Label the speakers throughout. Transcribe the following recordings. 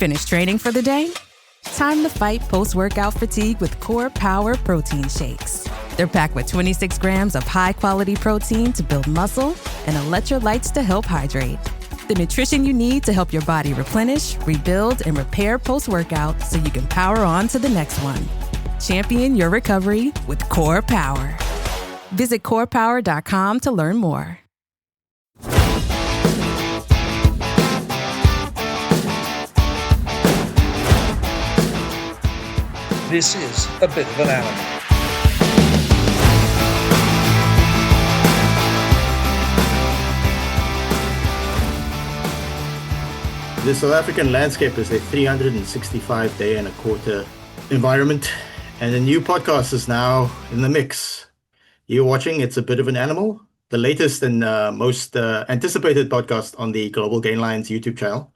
Speaker 1: Finished training for the day? Time to fight post-workout fatigue with Core Power Protein Shakes. They're packed with 26 grams of high-quality protein to build muscle and electrolytes to help hydrate. The nutrition you need to help your body replenish, rebuild, and repair post-workout so you can power on to the next one. Champion your recovery with Core Power. Visit corepower.com to learn more.
Speaker 2: This is a bit of an animal.
Speaker 3: The South African landscape is a 365-day and a quarter environment, and a new podcast is now in the mix. You're watching It's a Bit of an Animal, the latest and most anticipated podcast on the Global Gainline's YouTube channel,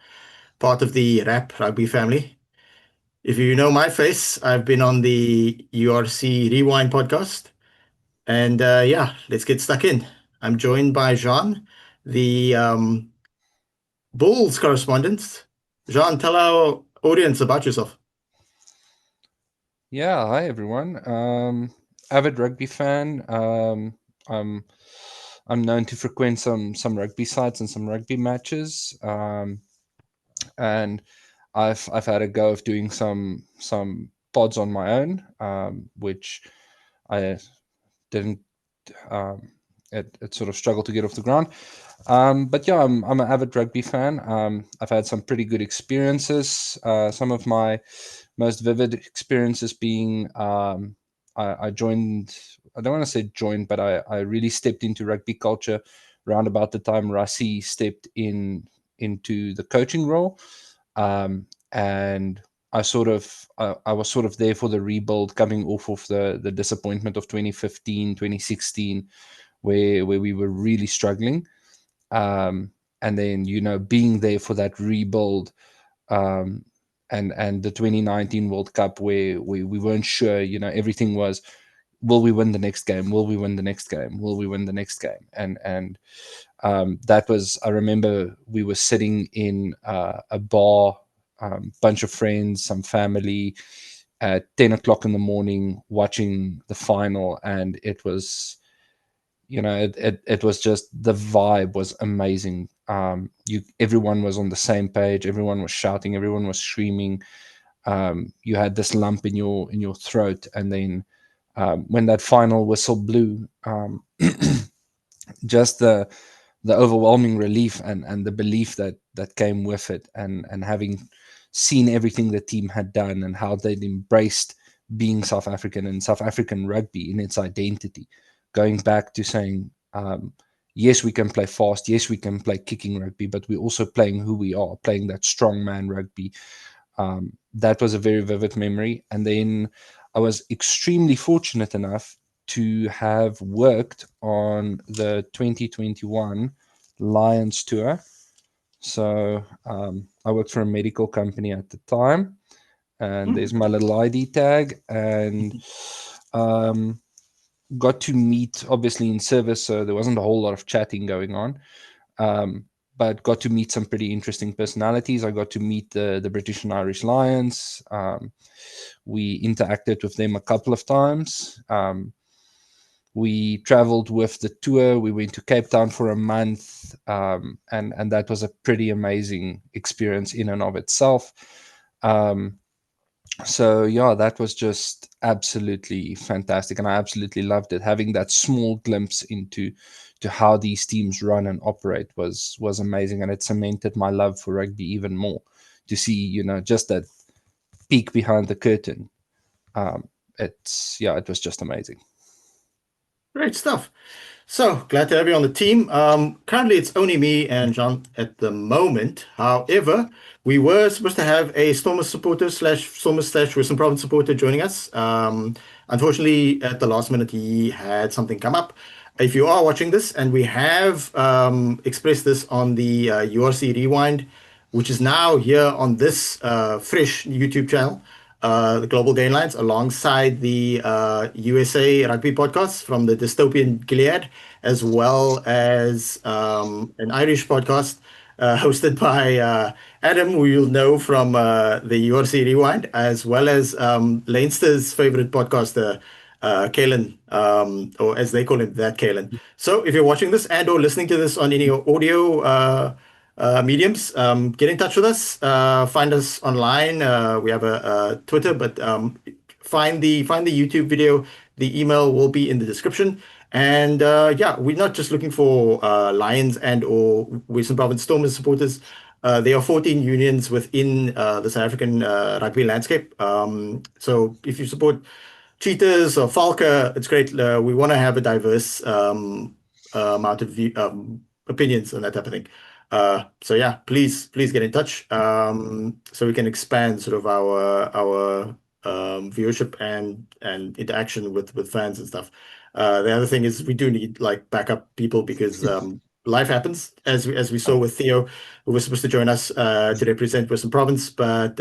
Speaker 3: part of the Rugby family. If you know my face, I've been on the URC Rewind podcast. And let's get stuck in. I'm joined by Johan, the Bulls correspondent. Johan, tell our audience about yourself.
Speaker 4: Yeah, hi everyone. Avid rugby fan. I'm known to frequent some rugby sites and some rugby matches. And I've had a go of doing some pods on my own, which I didn't. It sort of struggled to get off the ground. But yeah, I'm an avid rugby fan. I've had some pretty good experiences. Some of my most vivid experiences being I joined. I don't want to say joined, but I really stepped into rugby culture around about the time Rassie stepped into the coaching role. And I was sort of there for the rebuild, coming off of the disappointment of 2015, 2016, where we were really struggling. And then, being there for that rebuild, and the 2019 World Cup, where we weren't sure, everything was, will we win the next game? Will we win the next game? Will we win the next game? And that was, I remember we were sitting in a bar, bunch of friends, some family, at 10 o'clock in the morning, watching the final. And it was, it was just, the vibe was amazing. Everyone was on the same page. Everyone was shouting. Everyone was screaming. You had this lump in your throat. And then when that final whistle blew, just the overwhelming relief and the belief that came with it, and having seen everything the team had done and how they'd embraced being South African and South African rugby in its identity, going back to saying, yes, we can play fast, yes, we can play kicking rugby, but we're also playing who we are, playing that strong man rugby. That was a very vivid memory. And then I was extremely fortunate enough to have worked on the 2021 Lions tour. So I worked for a medical company at the time, and there's my little ID tag, and got to meet, obviously in service, so there wasn't a whole lot of chatting going on, but got to meet some pretty interesting personalities. I got to meet the British and Irish Lions. We interacted with them a couple of times. We traveled with the tour. We went to Cape Town for a month, and that was a pretty amazing experience in and of itself. So yeah, that was just absolutely fantastic, and I absolutely loved it. Having that small glimpse into how these teams run and operate was amazing, and it cemented my love for rugby even more. To see, just that peek behind the curtain, it was just amazing.
Speaker 3: Great stuff. So glad to have you on the team. Currently, it's only me and John at the moment. However, we were supposed to have a Stormers supporter / Stormers / Western Province supporter joining us. Unfortunately, at the last minute, he had something come up. If you are watching this, and we have expressed this on the URC Rewind, which is now here on this fresh YouTube channel, the Global Gainlines, alongside the USA Rugby podcast from the Dystopian Gilead, as well as an Irish podcast hosted by Adam, who you'll know from the URC Rewind, as well as Leinster's favorite podcaster, Kalen, or as they call him, that Kalen. So if you're watching this and or listening to this on any audio mediums, get in touch with us. Find us online. We have a Twitter, but find the YouTube video. The email will be in the description. And yeah, we're not just looking for Lions and or Western Province Stormers supporters. There are 14 unions within the South African rugby landscape. So if you support Cheetahs or Falca, it's great. We want to have a diverse amount of opinions and that type of thing. So yeah, please get in touch so we can expand sort of our viewership and interaction with fans and stuff. The other thing is we do need like backup people because life happens, as we saw with Theo, who was supposed to join us to represent Western Province. But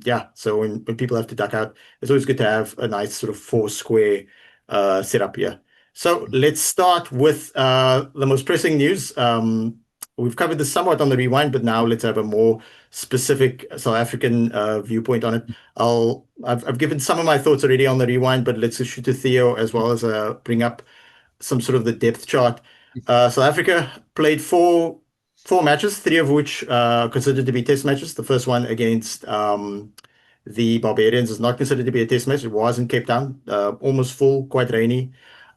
Speaker 3: yeah, so when people have to duck out, it's always good to have a nice sort of four square setup here. So let's start with the most pressing news. We've covered this somewhat on the rewind, but now let's have a more specific South African viewpoint on it. I've given some of my thoughts already on the rewind, but let's shoot to Theo as well as bring up some sort of the depth chart. South Africa played four matches, three of which considered to be test matches. The first one against the Barbarians is not considered to be a test match. It was in Cape Town, almost full, quite rainy.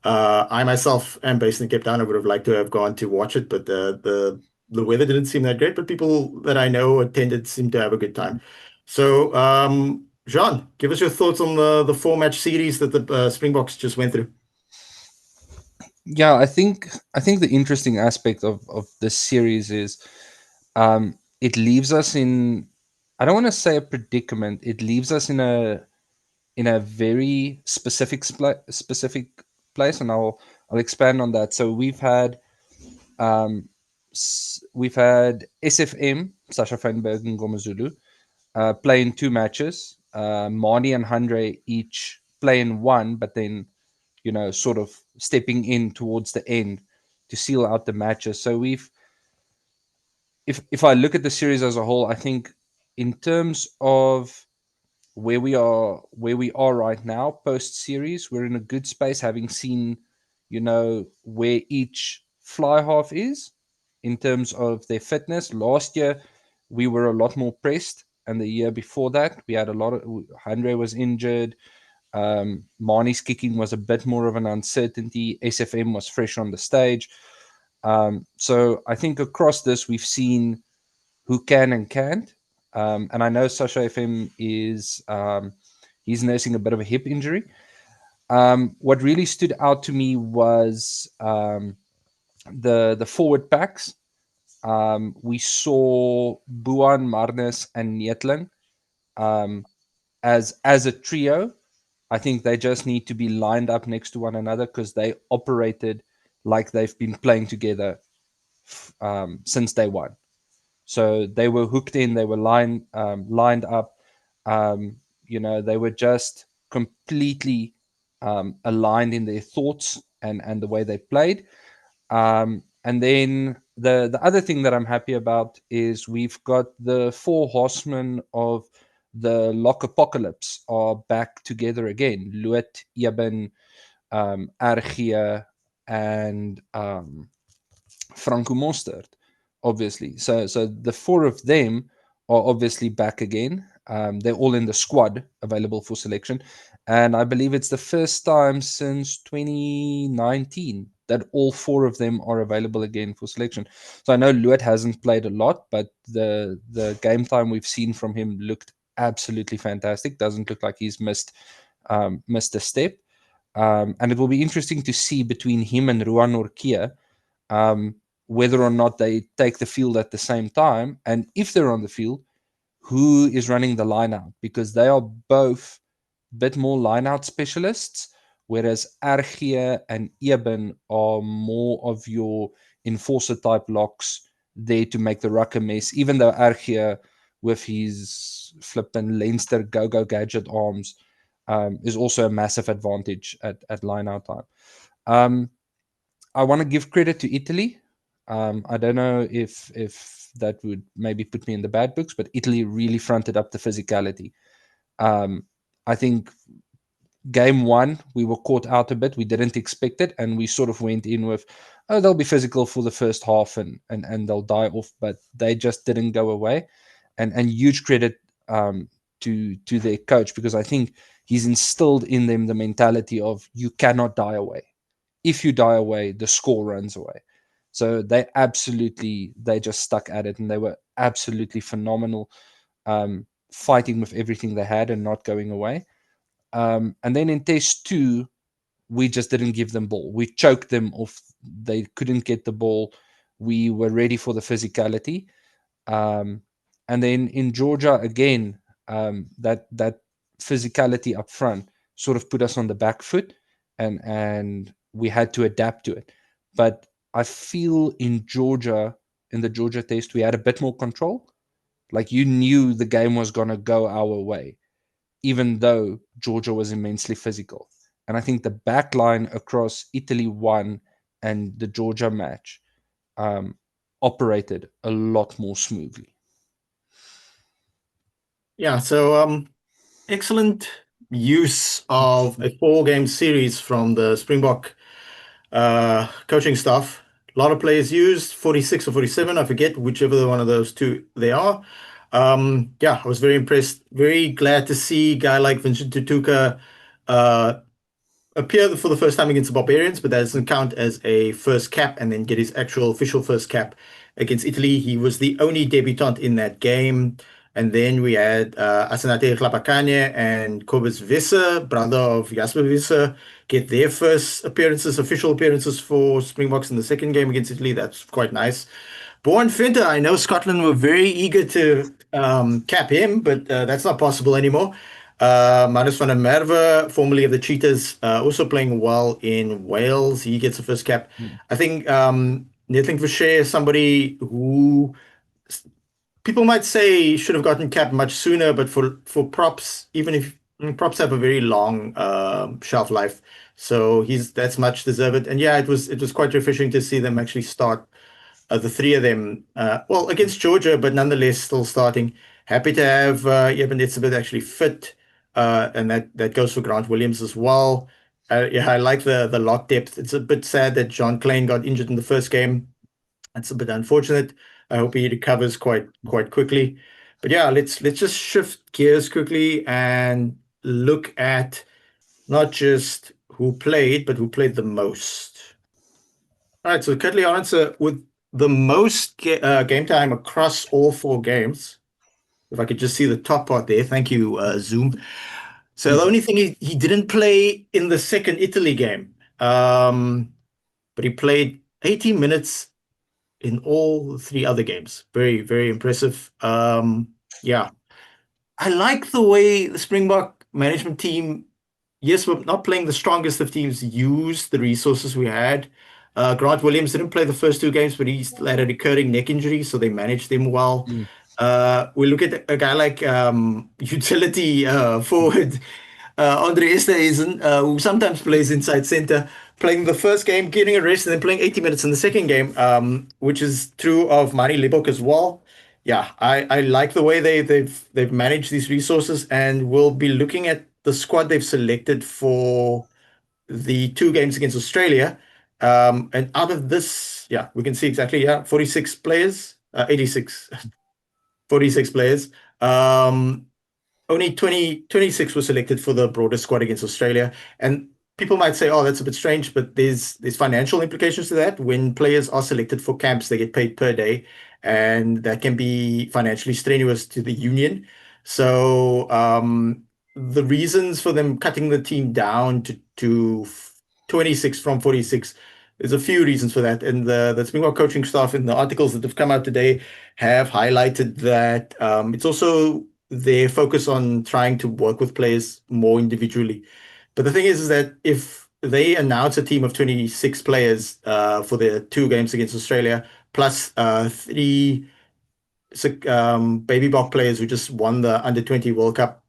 Speaker 3: I myself am based in Cape Town. I would have liked to have gone to watch it, but the weather didn't seem that great. But people that I know attended seemed to have a good time. So, Johan, give us your thoughts on the four-match series that the Springboks just went through.
Speaker 4: Yeah, I think the interesting aspect of this series is it leaves us in, I don't want to say a predicament. It leaves us in a very specific place, and I'll expand on that. So we've had SFM, Sasha Feinberg and Ngomazulu, play in two matches. Marnie and Andre each play in one, but then, you know, sort of stepping in towards the end to seal out the matches. So if I look at the series as a whole, I think in terms of where we are right now, post series, we're in a good space, having seen, you know, where each fly half is in terms of their fitness. Last year, we were a lot more pressed, and the year before that, we had a lot of, Andre was injured. Marnie's kicking was a bit more of an uncertainty. SFM was fresh on the stage. So I think across this, we've seen who can and can't. And I know Sasha FM is he's nursing a bit of a hip injury. What really stood out to me was the forward packs. We saw Buan, Marnus, and Nietling as a trio. I think they just need to be lined up next to one another because they operated like they've been playing together since day one. So they were hooked in, they were lined up. You know, they were just completely aligned in their thoughts and the way they played. And then the other thing that I'm happy about is we've got the four horsemen of the Lock Apocalypse are back together again. Luet, Eben, Argia, and Franco Mostert, obviously. So the four of them are obviously back again. They're all in the squad available for selection. And I believe it's the first time since 2019 that all four of them are available again for selection. So I know Luet hasn't played a lot, but the game time we've seen from him looked absolutely fantastic. Doesn't look like he's missed a step. And it will be interesting to see between him and Ruan Orkia whether or not they take the field at the same time. And if they're on the field, who is running the line out? Because they are both a bit more line out specialists, whereas Argia and Eben are more of your enforcer type locks there to make the ruck a mess, even though Argia, with his flippin' Leinster go-go gadget arms, is also a massive advantage at line out time. I want to give credit to Italy. I don't know if that would maybe put me in the bad books, but Italy really fronted up the physicality. I think game one, we were caught out a bit. We didn't expect it, and we sort of went in with, oh, they'll be physical for the first half and they'll die off, but they just didn't go away. And huge credit to their coach, because I think he's instilled in them the mentality of you cannot die away. If you die away, the score runs away. So they just stuck at it, and they were absolutely phenomenal, fighting with everything they had and not going away. And then in test 2, we just didn't give them ball. We choked them off. They couldn't get the ball. We were ready for the physicality. And then in Georgia, again, that physicality up front sort of put us on the back foot, and we had to adapt to it. But I feel in the Georgia test, we had a bit more control. Like, you knew the game was going to go our way, even though Georgia was immensely physical. And I think the back line across Italy 1 and the Georgia match operated a lot more smoothly.
Speaker 3: Yeah, so excellent use of a 4-game series from the Springbok coaching staff. A lot of players used, 46 or 47, I forget whichever one of those two they are. Yeah, I was very impressed. Very glad to see a guy like Vincent Tutuka appear for the first time against the Barbarians, but that doesn't count as a first cap, and then get his actual official first cap against Italy. He was the only debutant in that game. And then we had Asenate Hlapakane and Kobus Visser, brother of Jasper Visser, get their first official appearances for Springboks in the second game against Italy. That's quite nice. Born Venter, I know Scotland were very eager to cap him, but that's not possible anymore. Manus van der Merwe, formerly of the Cheetahs, also playing well in Wales. He gets the first cap. I think Neethling Vershey is somebody who people might say should have gotten capped much sooner, but for props, even if props have a very long shelf life, so that's much deserved. And yeah, it was quite refreshing to see them actually start the three of them, well, against Georgia, but nonetheless still starting. Happy to have Eben Etzebeth actually fit, and that goes for Grant Williams as well. Yeah, I like the lock depth. It's a bit sad that John Klein got injured in the first game. That's a bit unfortunate. I hope he recovers quite quickly. But yeah, let's just shift gears quickly and look at not just who played, but who played the most. All right, so Cutley, I'll answer with the most game time across all 4 games. If I could just see the top part there. Thank you, Zoom. So the only thing he didn't play in the second Italy game, but he played 18 minutes in all 3 other games. Very, very impressive. Yeah. I like the way the Springbok management team, yes, we're not playing the strongest of teams, used the resources we had. Grant Williams didn't play the first 2 games, but he still had a recurring neck injury, so they managed him well. We look at a guy like utility forward Andre Esterhuizen, who sometimes plays inside center, playing the first game, getting a rest, and then playing 80 minutes in the second game, which is true of Mari Libok as well. Yeah, I like the way they've managed these resources, and we'll be looking at the squad they've selected for the 2 games against Australia. And out of this, yeah, we can see exactly, 46 players, 86, 46 players. Only 26 were selected for the broader squad against Australia. And people might say, oh, that's a bit strange, but there's financial implications to that. When players are selected for camps, they get paid per day, and that can be financially strenuous to the union. So the reasons for them cutting the team down to 26 from 46, there's a few reasons for that. And the Springbok coaching staff in the articles that have come out today have highlighted that it's also their focus on trying to work with players more individually. But the thing is that if they announce a team of 26 players for the 2 games against Australia, plus 3 baby Bok players who just won the Under-20 World Cup,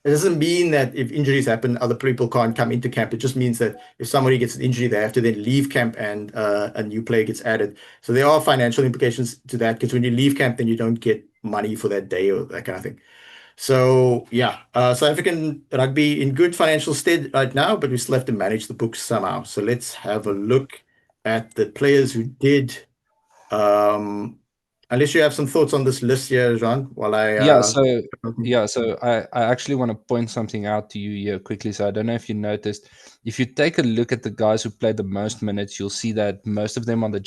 Speaker 3: It doesn't mean that if injuries happen, other people can't come into camp. It just means that if somebody gets an injury, they have to then leave camp and a new player gets added. So there are financial implications to that because when you leave camp, then you don't get money for that day or that kind of thing. So yeah, South African rugby in good financial stead right now, but we still have to manage the books somehow. So let's have a look at the players who did. Unless you have some thoughts on this list here, Jean, while I
Speaker 4: Yeah, so I actually want to point something out to you here quickly. So I don't know if you noticed, if you take a look at the guys who played the most minutes, you'll see that most of them are the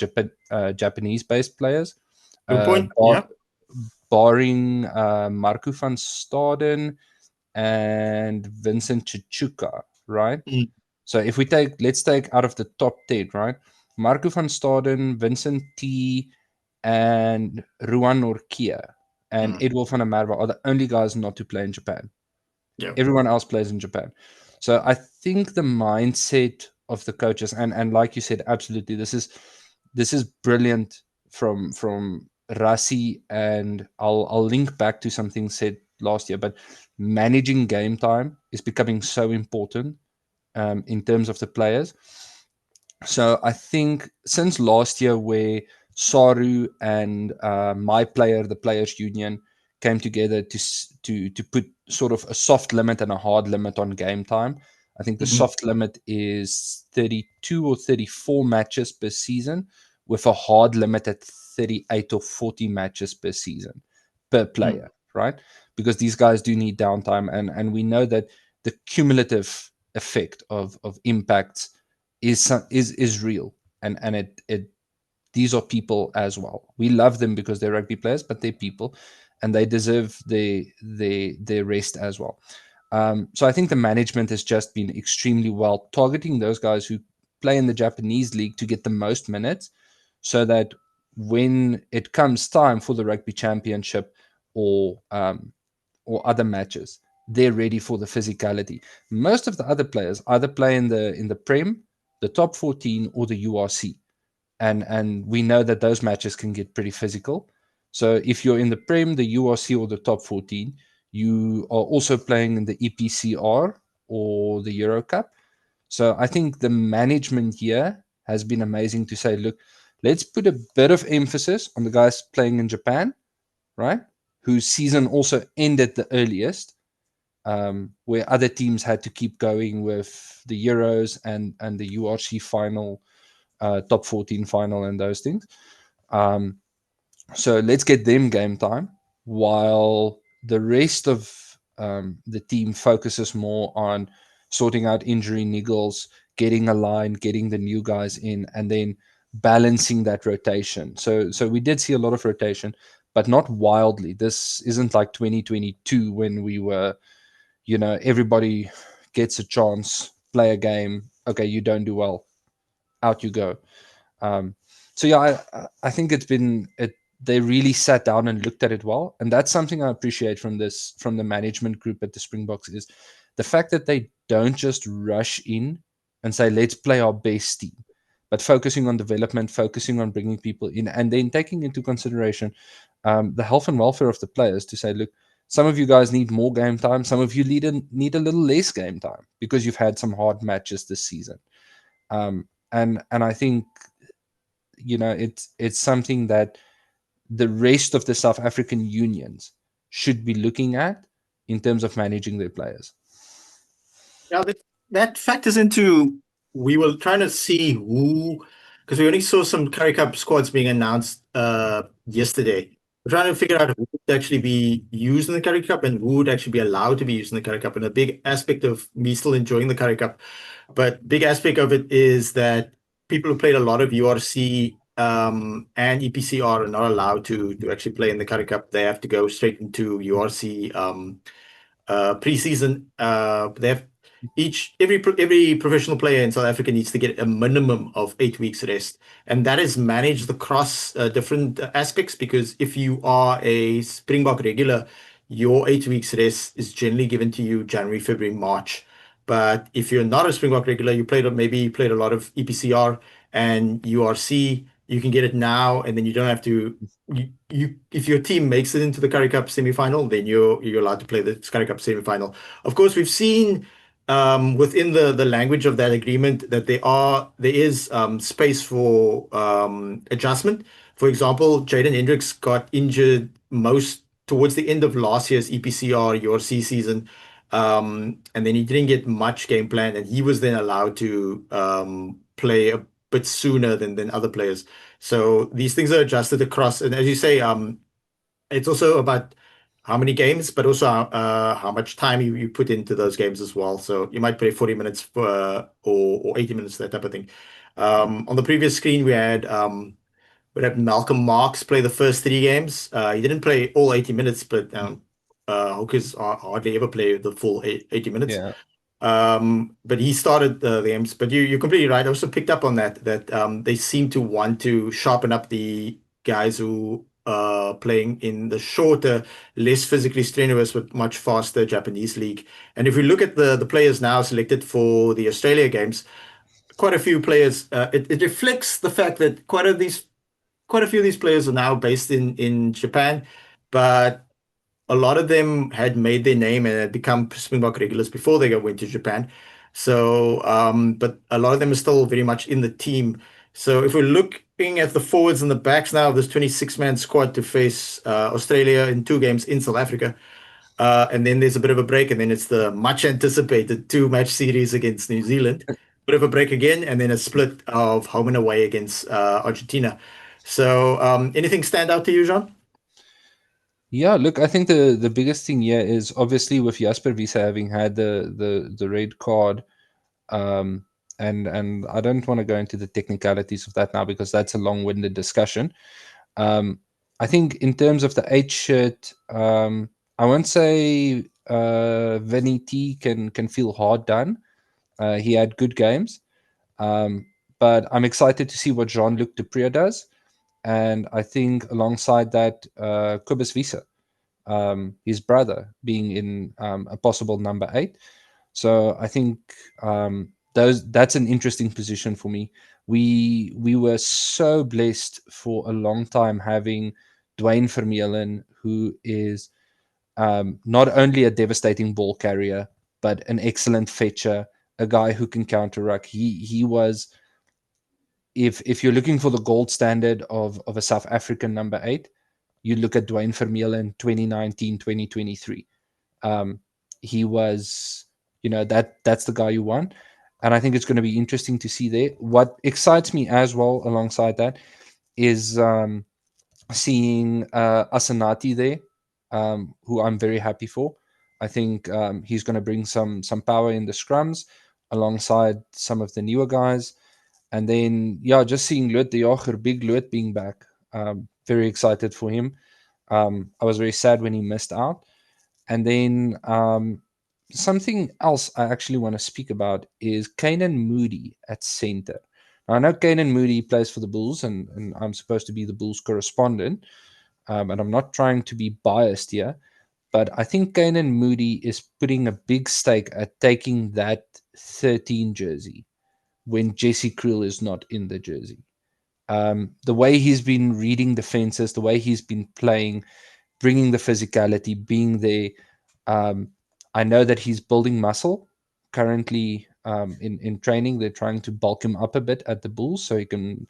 Speaker 4: Japanese-based players,
Speaker 3: good point. Yeah.
Speaker 4: barring Marco van Staden and Vincent Chichuka, right?
Speaker 3: Mm,
Speaker 4: So if let's take out of the top 10, right? Marco van Staden, Vincent T, and Ruan Norkia and
Speaker 3: mm,
Speaker 4: Edward van der Merwe are the only guys not to play in Japan.
Speaker 3: yeah.
Speaker 4: Everyone else plays in Japan. So I think the mindset of the coaches, and like you said, absolutely, this is brilliant from Rassie, and I'll link back to something said last year, but managing game time is becoming so important in terms of the players. So I think since last year, where Saru and my player, the Players Union, came together to put sort of a soft limit and a hard limit on game time. I think the
Speaker 3: Mhm.
Speaker 4: soft limit is 32 or 34 matches per season, with a hard limit at 38 or 40 matches per season per
Speaker 3: Mm.
Speaker 4: player, right? Because these guys do need downtime, and we know that the cumulative effect of impacts is real, and it these are people as well. We love them because they're rugby players, but they're people, and they deserve their rest as well. So I think the management has just been extremely well targeting those guys who play in the Japanese league to get the most minutes, so that when it comes time for the rugby championship or other matches, they're ready for the physicality. Most of the other players either play in the Prem, the top 14, or the URC, and we know that those matches can get pretty physical. So if you're in the Prem, the URC, or the top 14, you are also playing in the EPCR or the Euro Cup. So I think the management here has been amazing to say, look, let's put a bit of emphasis on the guys playing in Japan, right? Whose season also ended the earliest, where other teams had to keep going with the Euros and the URC final, top 14 final, and those things. So let's get them game time, while the rest of the team focuses more on sorting out injury niggles, getting aligned, getting the new guys in, and then balancing that rotation. So we did see a lot of rotation, but not wildly. This isn't like 2022 when we were, everybody gets a chance, play a game. Okay, you don't do well, out you go. Um, so yeah, I think it's been it. They really sat down and looked at it well, and that's something I appreciate from the management group at the Springboks, is the fact that they don't just rush in and say let's play our best team, but focusing on development, focusing on bringing people in, and then taking into consideration the health and welfare of the players, to say, look, some of you guys need more game time, some of you need a little less game time because you've had some hard matches this season. And I think it's something that the rest of the South African unions should be looking at in terms of managing their players.
Speaker 3: Yeah, that factors into, we were trying to see who, because we only saw some Currie Cup squads being announced yesterday. We're trying to figure out who would actually be used in the Currie Cup and who would actually be allowed to be used in the Currie Cup. And a big aspect of me still enjoying the Currie Cup, but big aspect of it is that people who played a lot of URC and EPCR are not allowed to actually play in the Currie Cup. They have to go straight into URC preseason. They have every professional player in South Africa needs to get a minimum of 8 weeks rest, and that is managed across different aspects. Because if you are a Springbok regular, your 8 weeks rest is generally given to you January, February, March. But if you're not a Springbok regular, maybe you played a lot of EPCR and URC, you can get it now, and then you don't have to. If your team makes it into the Currie Cup semi-final, then you're allowed to play the Currie Cup semi-final. Of course, we've seen within the language of that agreement that there is space for adjustment. For example, Jaden Hendricks got injured most towards the end of last year's EPCR URC season, and then he didn't get much game plan, and he was then allowed to play a bit sooner than other players. So these things are adjusted across, and as you say, it's also about how many games, but also how much time you put into those games as well. So you might play 40 minutes or 80 minutes, that type of thing. On the previous screen, we had Malcolm Marks play the first 3 games. He didn't play all 80 minutes, but hookers hardly ever play the full 80 minutes.
Speaker 4: Yeah.
Speaker 3: But he started the games. But you're completely right. I also picked up on that they seem to want to sharpen up the guys who are playing in the shorter, less physically strenuous, but much faster Japanese league. And if we look at the players now selected for the Australia games, quite a few players, it reflects the fact that quite a few of these players are now based in Japan, but a lot of them had made their name and had become Springbok regulars before they went to Japan. So, but a lot of them are still very much in the team. So if we're looking at the forwards and the backs now of this 26-man squad to face Australia in 2 games in South Africa, and then there's a bit of a break, and then it's the much anticipated 2-match series against New Zealand. Bit of a break again, and then a split of home and away against Argentina. So, anything stand out to you, Jean?
Speaker 4: Yeah, look, I think the biggest thing here is obviously with Jasper Wiese having had the red card, and I don't want to go into the technicalities of that now because that's a long-winded discussion. I think in terms of the 8 shirt, I won't say Vinny T can feel hard done. He had good games, but I'm excited to see what Jean-Luc Dupré does. And I think alongside that, Cobus Wiese, his brother, being in a possible number 8. So I think that's an interesting position for me. We were so blessed for a long time having Dwayne Vermeulen, who is not only a devastating ball carrier, but an excellent fetcher, a guy who can counter ruck. He was, if you're looking for the gold standard of a South African number 8, you look at Dwayne Vermeulen 2019, 2023. He was, that's the guy you want. And I think it's going to be interesting to see there. What excites me as well alongside that is seeing Asanati there, who I'm very happy for. I think he's going to bring some power in the scrums alongside some of the newer guys. And then, just seeing Lut de Jager, big Lut being back. Very excited for him. I was very sad when he missed out. And then something else I actually want to speak about is Kanan Moody at center. Now, I know Kanan Moody plays for the Bulls, and I'm supposed to be the Bulls correspondent. And I'm not trying to be biased here, but I think Kanan Moody is putting a big stake at taking that 13 jersey when Jesse Kriel is not in the jersey. The way he's been reading defenses, the way he's been playing, bringing the physicality, being there. I know that he's building muscle currently in training. They're trying to bulk him up a bit at the Bulls so he can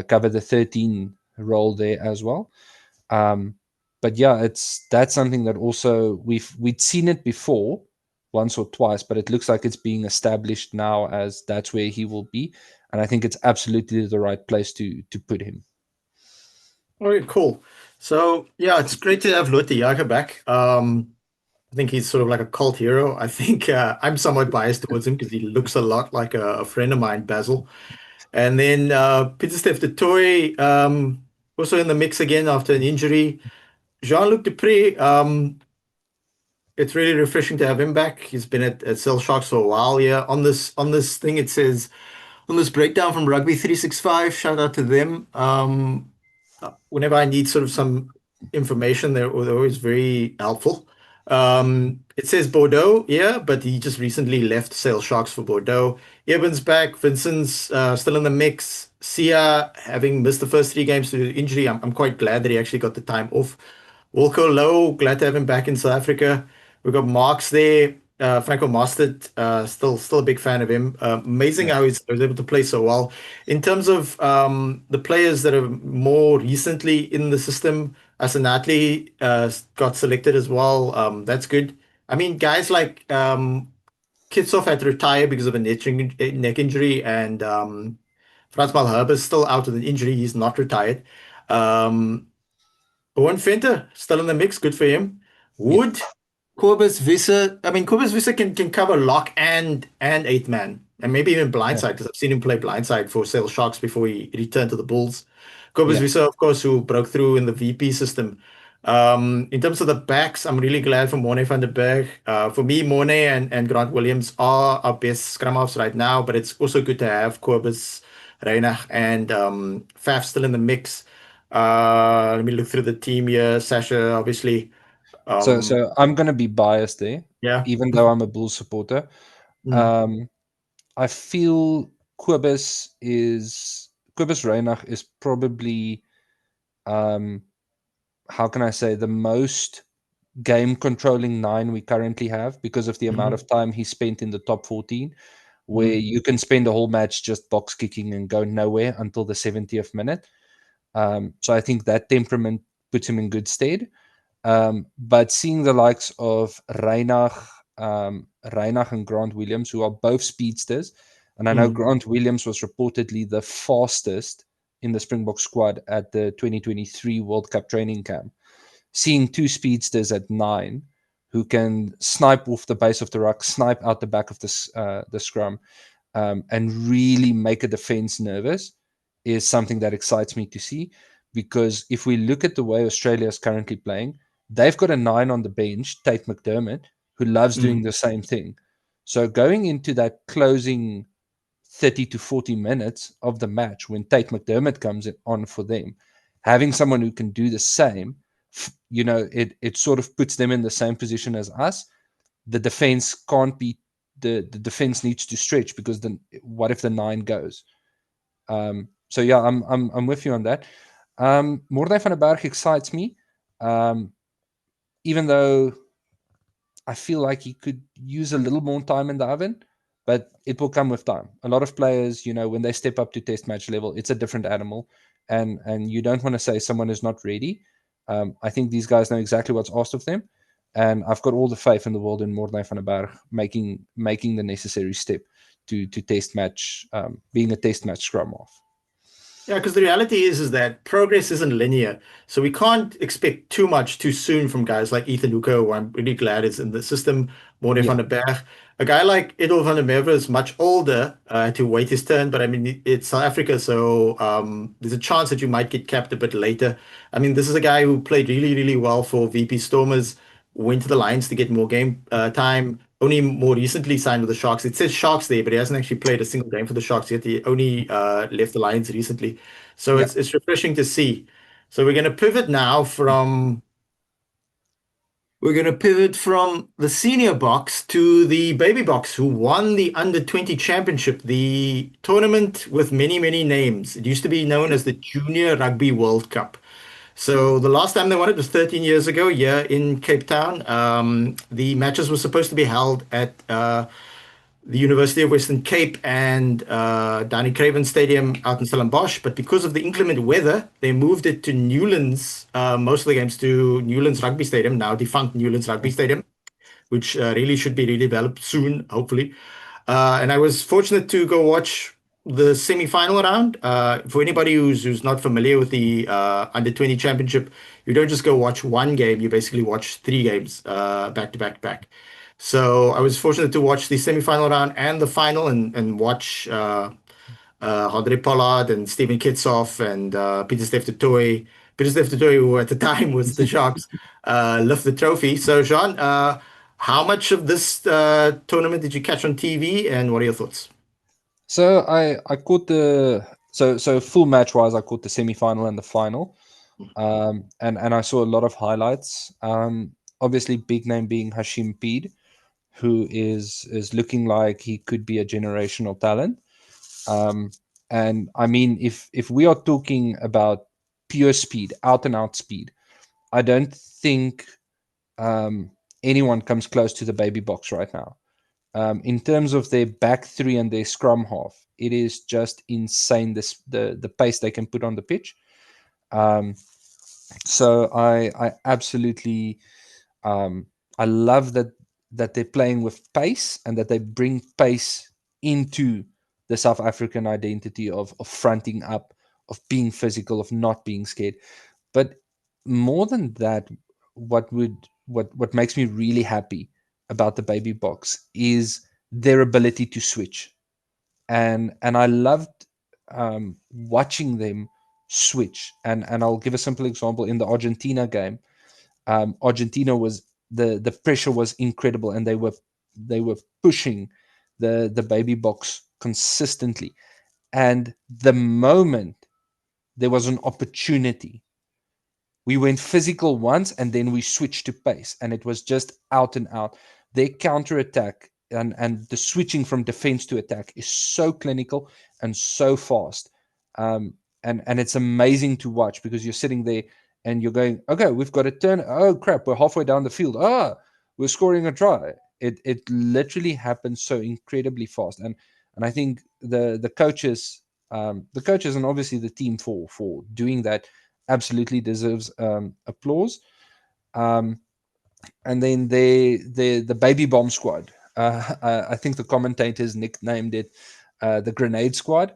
Speaker 4: cover the 13 role there as well. But that's something that also we'd seen it before once or twice, but it looks like it's being established now as that's where he will be. And I think it's absolutely the right place to put him.
Speaker 3: All right, cool. So, it's great to have Lut de Jager back. I think he's sort of like a cult hero. I think I'm somewhat biased towards him because he looks a lot like a friend of mine, Basil. And then Pieter-Steph du Toit, also in the mix again after an injury. Jean-Luc Dupré, it's really refreshing to have him back. He's been at Cell Sharks for a while. Yeah, on this thing it says on this breakdown from Rugby 365. Shout out to them. Whenever I need sort of some information, they're always very helpful. It says Bordeaux, yeah, but he just recently left Sale Sharks for Bordeaux. Evan's back. Vincent's still in the mix. Sia, having missed the first 3 games due to injury, I'm quite glad that he actually got the time off. Wilco Low, glad to have him back in South Africa. We've got Marks there. Franco Mostert, still a big fan of him. Amazing
Speaker 4: Yeah.
Speaker 3: how he was able to play so well. In terms of the players that are more recently in the system, Asanatli got selected as well. That's good. I mean, guys like Kitshoff had to retire because of a neck injury, and Frans Malherbe is still out with an injury. He's not retired. Um, Owen Venter still in the mix. Good for him.
Speaker 4: Yeah.
Speaker 3: Wood, Cobus Visser. I mean, Cobus Visser can cover lock and eighth man, and maybe even
Speaker 4: Yeah.
Speaker 3: blindside because I've seen him play blindside for Sale Sharks before he returned to the Bulls. Cobus
Speaker 4: Yeah.
Speaker 3: Visser, of course, who broke through in the VP system. In terms of the backs, I'm really glad for Morne van der Berg. For me, Morne and Grant Williams are our best scrum halves right now, but it's also good to have Cobus, Reinach, and Faf still in the mix. Let me look through the team here. Sasha, obviously. Um,
Speaker 4: So I'm gonna be biased there,
Speaker 3: yeah.
Speaker 4: even though I'm a Bulls supporter.
Speaker 3: Mm,
Speaker 4: Um, I feel Kobus Reinach is probably how can I say, the most game controlling 9 we currently have because of the amount
Speaker 3: mhm,
Speaker 4: of time he spent in the top 14, where
Speaker 3: mm,
Speaker 4: you can spend a whole match just box kicking and go nowhere until the 70th minute. So I think that temperament puts him in good stead. But seeing the likes of Reinach and Grant Williams, who are both speedsters, and I know
Speaker 3: mm,
Speaker 4: Grant Williams was reportedly the fastest in the Springbok squad at the 2023 World Cup training camp. Seeing 2 speedsters at 9 who can snipe off the base of the ruck, snipe out the back of the scrum, and really make a defense nervous is something that excites me to see. Because if we look at the way Australia is currently playing, they've got a 9 on the bench, Tate McDermott, who loves doing
Speaker 3: mm,
Speaker 4: the same thing. So going into that closing 30 to 40 minutes of the match when Tate McDermott comes on for them, having someone who can do the same, it sort of puts them in the same position as us. The defense can't be the defense needs to stretch because then what if the 9 goes? So yeah, I'm with you on that. Mordai van der Berg excites me, um, even though I feel like he could use a little more time in the oven, but it will come with time. A lot of players, when they step up to test match level, it's a different animal, and you don't want to say someone is not ready. I think these guys know exactly what's asked of them, and I've got all the faith in the world in Mordai van der Berg making the necessary step to test match, being a test match scrum off.
Speaker 3: Yeah, because the reality is that progress isn't linear. So we can't expect too much too soon from guys like Ethan Hooker, who I'm really glad is in the system, Morne
Speaker 4: Yeah,
Speaker 3: van der Berg. A guy like Edel van der Merwe is much older to wait his turn, but I mean, it's South Africa, so there's a chance that you might get capped a bit later. I mean, this is a guy who played really, really well for VP Stormers, went to the Lions to get more game time, only more recently signed with the Sharks. It says Sharks there, but he hasn't actually played a single game for the Sharks yet. He only left the Lions recently. So
Speaker 4: yeah.
Speaker 3: it's refreshing to see. So we're going to pivot now from the senior Boks to the baby Boks, who won the under 20 championship, the tournament with many, many names. It used to be known as the Junior Rugby World Cup. So the last time they won it was 13 years ago, here in Cape Town. The matches were supposed to be held at the University of Western Cape and down in Craven Stadium out in Stellenbosch. But because of the inclement weather, they moved it to Newlands, most of the games to Newlands Rugby Stadium, now defunct Newlands Rugby Stadium, which really should be redeveloped soon, hopefully. And I was fortunate to go watch the semi-final round. For anybody who's not familiar with the under 20 championship, you don't just go watch one game, you basically watch 3 games back to back to back. So I was fortunate to watch the semi-final round and the final and watch Andre Pollard and Stephen Kitsoff and Peter Steph du Toit. Peter Steph du Toit, who at the time was the Sharks, lift the trophy. So, Jean, how much of this tournament did you catch on TV, and what are your thoughts?
Speaker 4: So I caught so full match wise, I caught the semi final and the final, and I saw a lot of highlights. obviously big name being Hashim Peed, who is looking like he could be a generational talent. And I mean, if we are talking about pure speed, out and out speed, I don't think anyone comes close to the baby Boks right now. In terms of their back three and their scrum half, it is just insane the pace they can put on the pitch. So I absolutely I love that they're playing with pace and that they bring pace into the South African identity of fronting up, of being physical, of not being scared. But more than that, what makes me really happy about the baby Boks is their ability to switch, and I loved watching them switch. And I'll give a simple example in the Argentina game. Argentina was the pressure was incredible, and they were pushing the baby Boks consistently. And the moment there was an opportunity, we went physical once, and then we switched to pace, and it was just out and out. Their counter attack and the switching from defense to attack is so clinical and so fast. And it's amazing to watch, because you're sitting there and you're going, okay, we've got a turn. Oh crap, we're halfway down the field. We're scoring a try. It literally happens so incredibly fast. And I think the coaches, and obviously the team for doing that absolutely deserves applause. And then the baby bomb squad. I think the commentators nicknamed it the grenade squad.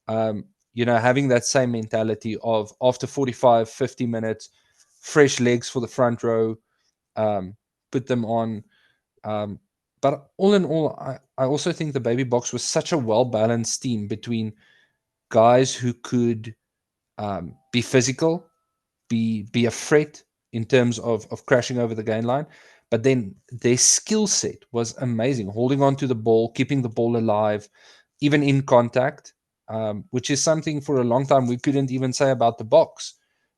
Speaker 4: Having that same mentality of after 45, 50 minutes, fresh legs for the front row, put them on. But all in all, I also think the baby Boks was such a well-balanced team between guys who could be physical, be a threat in terms of crashing over the gain line, but then their skill set was amazing, holding on to the ball, keeping the ball alive, even in contact, which is something for a long time we couldn't even say about the Boks.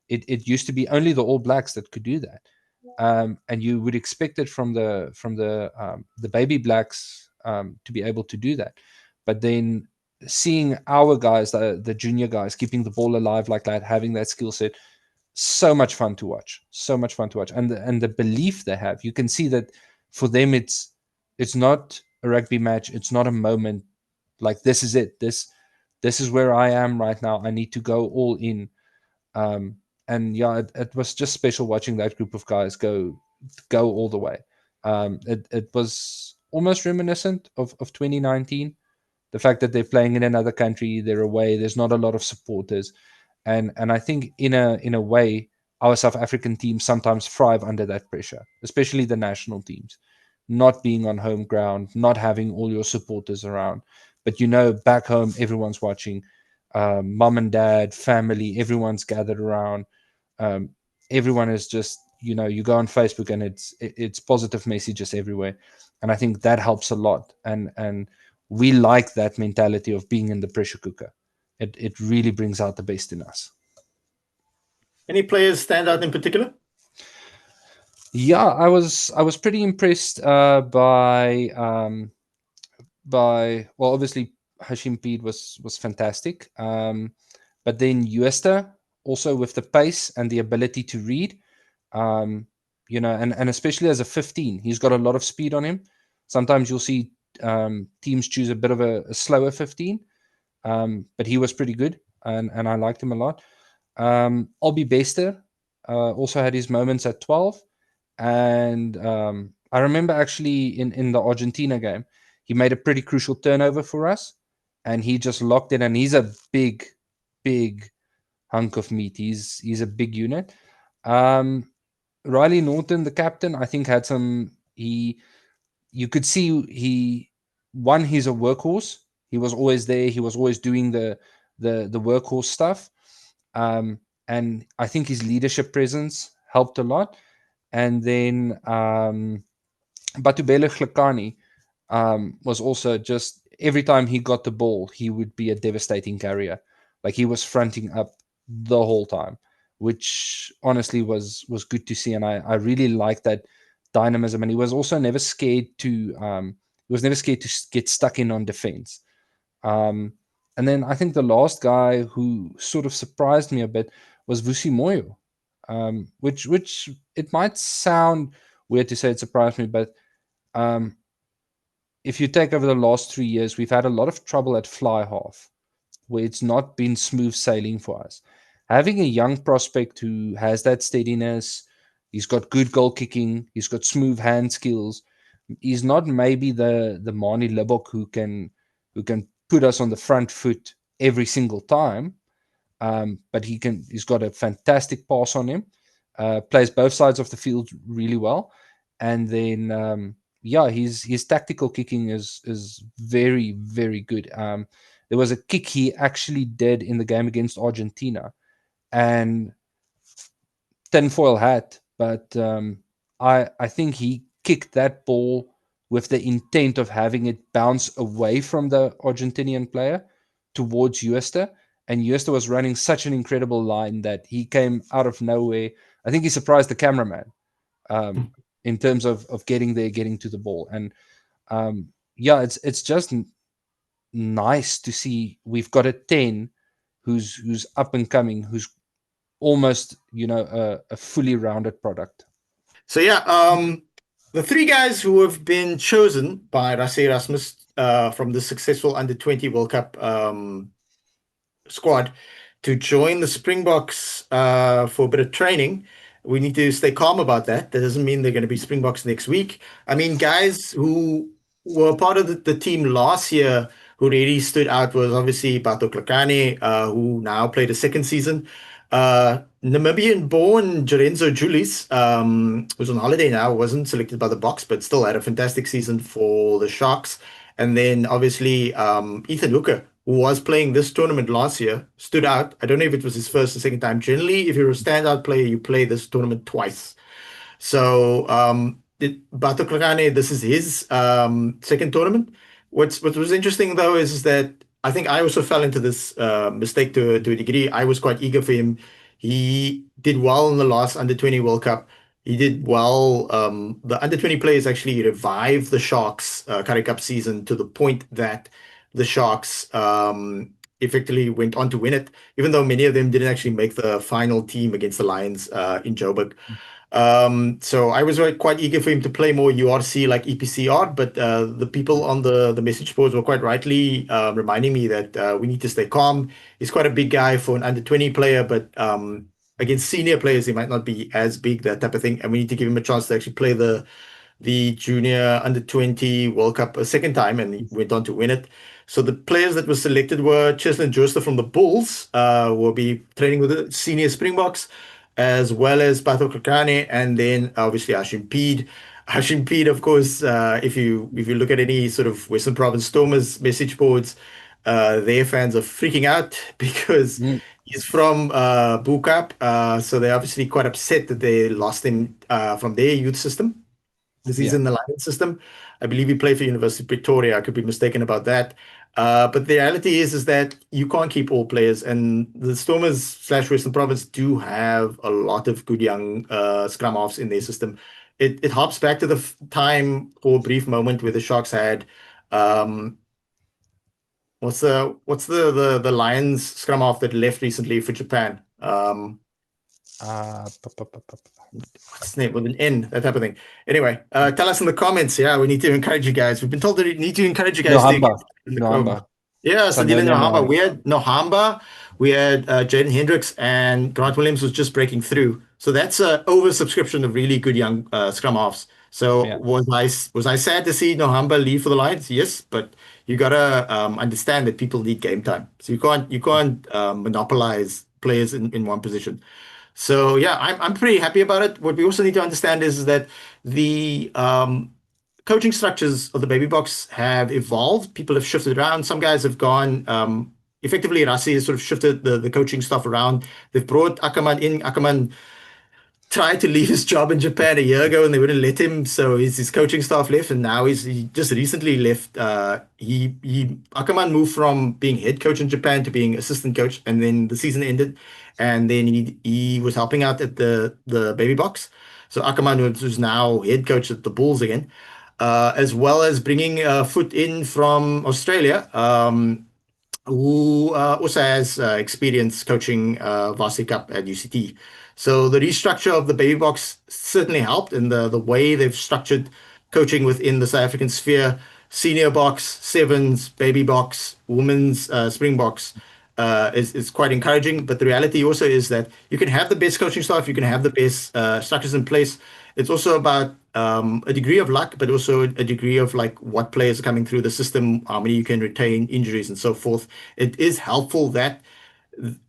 Speaker 4: It used to be only the All Blacks that could do that, and you would expect it from the baby Blacks to be able to do that. But then seeing our guys, the junior guys, keeping the ball alive like that, having that skill set, so much fun to watch. So much fun to watch. And the belief they have, you can see that for them it's not a rugby match. It's not a moment like this is it. This is where I am right now. I need to go all in. And yeah, it was just special watching that group of guys go all the way. It was almost reminiscent of 2019. The fact that they're playing in another country, they're away, there's not a lot of supporters. And I think in a way, our South African teams sometimes thrive under that pressure, especially the national teams, not being on home ground, not having all your supporters around. But back home, everyone's watching, mom and dad, family, everyone's gathered around. Everyone is just, you go on Facebook and it's positive messages everywhere. And I think that helps a lot. And we like that mentality of being in the pressure cooker. It really brings out the best in us.
Speaker 3: Any players stand out in particular?
Speaker 4: Yeah, I was pretty impressed by obviously Hashim Peed was fantastic, but then Uesta also with the pace and the ability to read, and especially as a 15, he's got a lot of speed on him. Sometimes you'll see teams choose a bit of a slower 15. But he was pretty good, and I liked him a lot. Albie Bester also had his moments at 12. And I remember actually in the Argentina game, he made a pretty crucial turnover for us, and he just locked it. And he's a big, big hunk of meat. He's a big unit. Riley Norton, the captain, I think had some. You could see he's a workhorse. He was always there. He was always doing the workhorse stuff, and I think his leadership presence helped a lot. And then Batubele Glekani was also just every time he got the ball, he would be a devastating carrier. Like he was fronting up the whole time, which honestly was good to see. And I really like that dynamism, and he was also never scared to get stuck in on defense. And then I think the last guy who sort of surprised me a bit was Vusi Moyo, which it might sound weird to say it surprised me, but if you take over the last 3 years, we've had a lot of trouble at fly half, where it's not been smooth sailing for us. Having a young prospect who has that steadiness, he's got good goal kicking, he's got smooth hand skills. He's not maybe the Mani Libbok who can put us on the front foot every single time, but he's got a fantastic pass on him, plays both sides of the field really well, and then his tactical kicking is very, very good. There was a kick he actually did in the game against Argentina, and tinfoil hat, but I think he kicked that ball with the intent of having it bounce away from the Argentinian player towards Uester, and Uester was running such an incredible line that he came out of nowhere. I think he surprised the cameraman in terms of getting to the ball. And it's just nice to see we've got a 10 who's up and coming, who's almost a fully rounded product.
Speaker 3: So the three guys who have been chosen by Rassie Erasmus from the successful Under-20 World Cup squad to join the Springboks for a bit of training. We need to stay calm about that. That doesn't mean they're going to be Springboks next week. I mean, guys who were part of the team last year who really stood out was obviously Bato Klakane, who now played a second season. Namibian-born Jorenzo Julius, who's on holiday now, wasn't selected by the Boks, but still had a fantastic season for the Sharks. And then obviously Ethan Hooker, who was playing this tournament last year, stood out. I don't know if it was his first or second time. Generally, if you're a standout player, you play this tournament twice. So Bato Klakane, this is his second tournament. What was interesting, though, is that I think I also fell into this mistake to a degree. I was quite eager for him. He did well in the last Under-20 World Cup. He did well. The Under-20 players actually revived the Sharks Currie Cup season to the point that the Sharks effectively went on to win it, even though many of them didn't actually make the final team against the Lions in Joburg. So I was quite eager for him to play more URC like EPCR, but the people on the message boards were quite rightly reminding me that we need to stay calm. He's quite a big guy for an Under-20 player, but against senior players, he might not be as big, that type of thing. And we need to give him a chance to actually play the Junior Under-20 World Cup a second time, and he went on to win it. So the players that were selected were Cheslin Jooster from the Bulls, will be training with the senior Springboks, as well as Bato Klakane, and then obviously Hashim Peed. Hashim Peed, of course, if you look at any sort of Western Province Stormers message boards, their fans are freaking out because he's from Bukap, so they're obviously quite upset that they lost him from their youth system. This is in the Lions system. I believe he played for University of Pretoria. I could be mistaken about that. But the reality is that you can't keep all players, and the Stormers / Western Province do have a lot of good young scrum halves in their system. It harps back to the time for a brief moment where the Sharks had what's the Lions scrum half that left recently for Japan? What's his name with an N, that type of thing. Anyway, tell us in the comments. Yeah, we need to encourage you guys. We've been told that we need to encourage you guys.
Speaker 4: Nohamba.
Speaker 3: Yeah, Sandile Nohamba. We had Nohamba, we had Jaden Hendricks, and Grant Williams was just breaking through. So that's an oversubscription of really good young scrum halves. So was I sad to see Nohamba leave for the Lions? Yes, but you gotta understand that people need game time. So you can't monopolize players in one position. So yeah, I'm pretty happy about it. What we also need to understand is that the coaching structures of the Baby Boks have evolved. People have shifted around. Some guys have gone. Effectively, Rassie has sort of shifted the coaching stuff around. They've brought Akermann in. Akermann tried to leave his job in Japan a year ago, and they wouldn't let him. So his coaching staff left, and now he just recently left. Akermann moved from being head coach in Japan to being assistant coach, and then the season ended, and then he was helping out at the Baby Boks. So Akermann, who's now head coach at the Bulls again, as well as bringing a foot in from Australia, who also has experience coaching Varsity Cup at UCT. So the restructure of the baby box certainly helped in the way they've structured coaching within the South African sphere. Senior box, sevens, baby box, women's Springboks is quite encouraging. But the reality also is that you can have the best coaching staff, you can have the best structures in place. It's also about a degree of luck, but also a degree of like what players are coming through the system, how many you can retain, injuries, and so forth. It is helpful that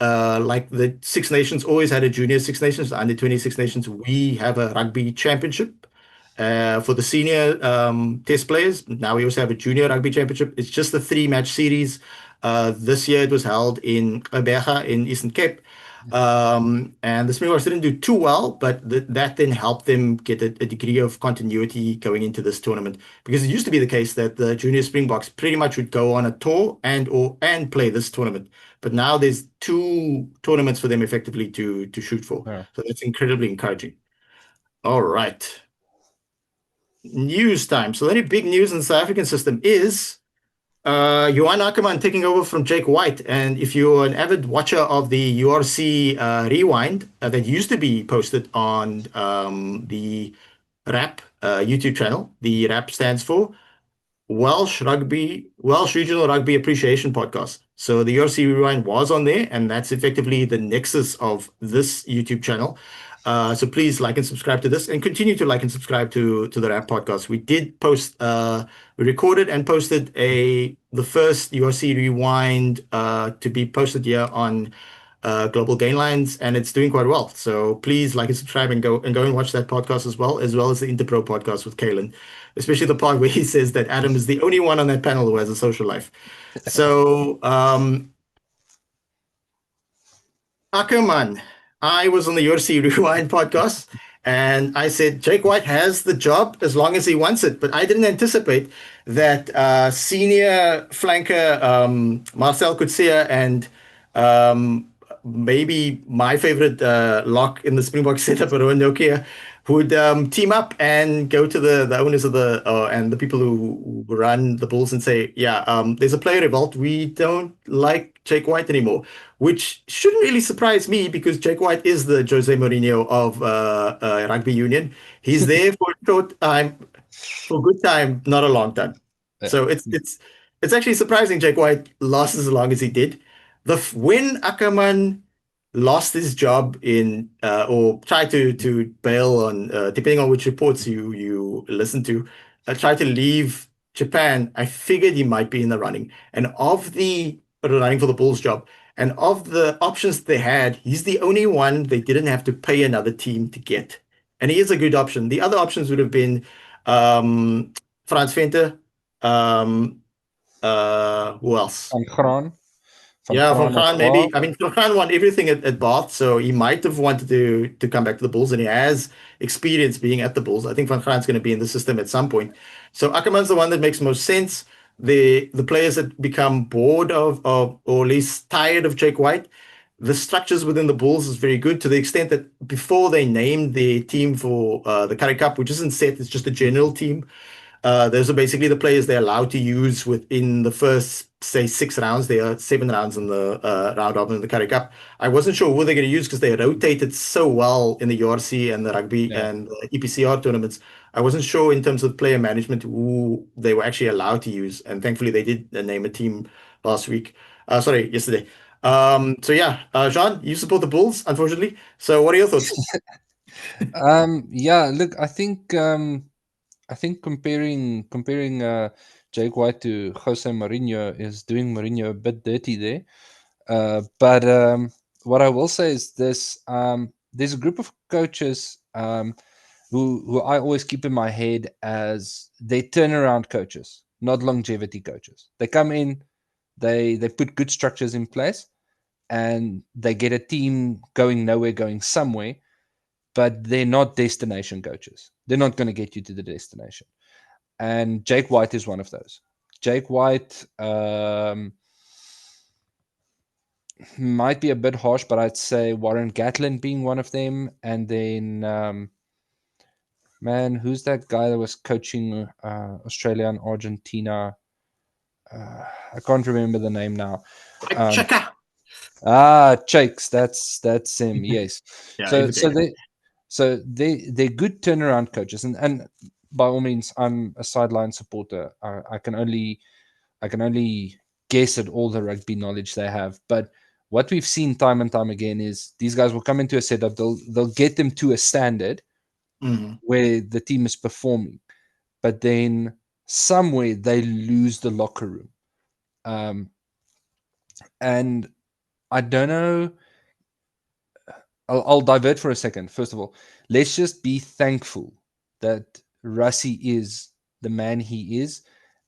Speaker 3: like the Six Nations always had a junior Six Nations, the under 20 Six Nations. We have a rugby championship for the senior test players. Now we also have a junior rugby championship. It's just a 3-match series. This year it was held in Gqeberha in Eastern Cape. And the Springboks didn't do too well, but that then helped them get a degree of continuity going into this tournament. Because it used to be the case that the junior Springboks pretty much would go on a tour and play this tournament. But now there's 2 tournaments for them effectively to shoot for.
Speaker 4: Yeah.
Speaker 3: So that's incredibly encouraging. All right. News time. So the only big news in the South African system is Johan Akermann taking over from Jake White. And if you're an avid watcher of the URC Rewind that used to be posted on the RAP YouTube channel, the RAP stands for Welsh Regional Rugby Appreciation Podcast. So the URC Rewind was on there, and that's effectively the nexus of this YouTube channel. So please like and subscribe to this, and continue to like and subscribe to the RAP podcast. We did post, we recorded and posted the first URC Rewind to be posted here on Global Gainlines, and it's doing quite well. So please like and subscribe and go and watch that podcast as well as the Interpro podcast with Kalen, especially the part where he says that Adam is the only one on that panel who has a social life. So Akermann, I was on the URC Rewind podcast, and I said Jake White has the job as long as he wants it. But I didn't anticipate that senior flanker Marcel Coetzee and maybe my favorite lock in the Springbok setup, Rowan Nokia, would team up and go to the owners of the and the people who run the Bulls and say, yeah, there's a player revolt. We don't like Jake White anymore, which shouldn't really surprise me because Jake White is the Jose Mourinho of rugby union. He's there for a short time, for a good time, not a long time.
Speaker 4: Yeah.
Speaker 3: So it's actually surprising Jake White lasted as long as he did. When Akermann lost his job in or tried to bail on depending on which reports you listen to, tried to leave Japan, I figured he might be in the running. And of the running for the Bulls job, and of the options they had, he's the only one they didn't have to pay another team to get. And he is a good option. The other options would have been Frans Venter, who else?
Speaker 4: Van Graan.
Speaker 3: Van Graan maybe. I mean, Van Graan won everything at Bath, so he might have wanted to come back to the Bulls, and he has experience being at the Bulls. I think Van Graan's going to be in the system at some point. So Akermann's the one that makes most sense. The players that become bored of or at least tired of Jake White, the structures within the Bulls is very good to the extent that before they named the team for the Currie Cup, which isn't set, it's just a general team. Those are basically the players they're allowed to use within the first, say, 6 rounds. There are 7 rounds in the round robin in the Currie Cup. I wasn't sure who they're going to use because they rotated so well in the URC and the rugby and the EPCR tournaments. I wasn't sure in terms of player management who they were actually allowed to use. And thankfully, they did name a team yesterday. So yeah, Jean, you support the Bulls, unfortunately. So what are your thoughts?
Speaker 4: Yeah, look, I think comparing Jake White to Jose Mourinho is doing Mourinho a bit dirty there. But what I will say is this: there's a group of coaches who I always keep in my head as they turnaround coaches, not longevity coaches. They come in, they put good structures in place, and they get a team going nowhere, going somewhere. But they're not destination coaches. They're not going to get you to the destination. And Jake White is one of those. Jake White might be a bit harsh, but I'd say Warren Gatlin being one of them. And then man, who's that guy that was coaching Australia and Argentina? I can't remember the name now.
Speaker 3: Chaka.
Speaker 4: Chakes. That's him. Yes.
Speaker 3: Yeah,
Speaker 4: So
Speaker 3: he's a
Speaker 4: so
Speaker 3: great guy.
Speaker 4: they so they're good turnaround coaches, and by all means, I'm a sideline supporter. I can only guess at all the rugby knowledge they have, but what we've seen time and time again is these guys will come into a setup. They'll get them to a standard
Speaker 3: Mhm.
Speaker 4: where the team is performing, but then somewhere they lose the locker room. And I don't know. I'll divert for a second. First of all, let's just be thankful that Rassie is the man he is.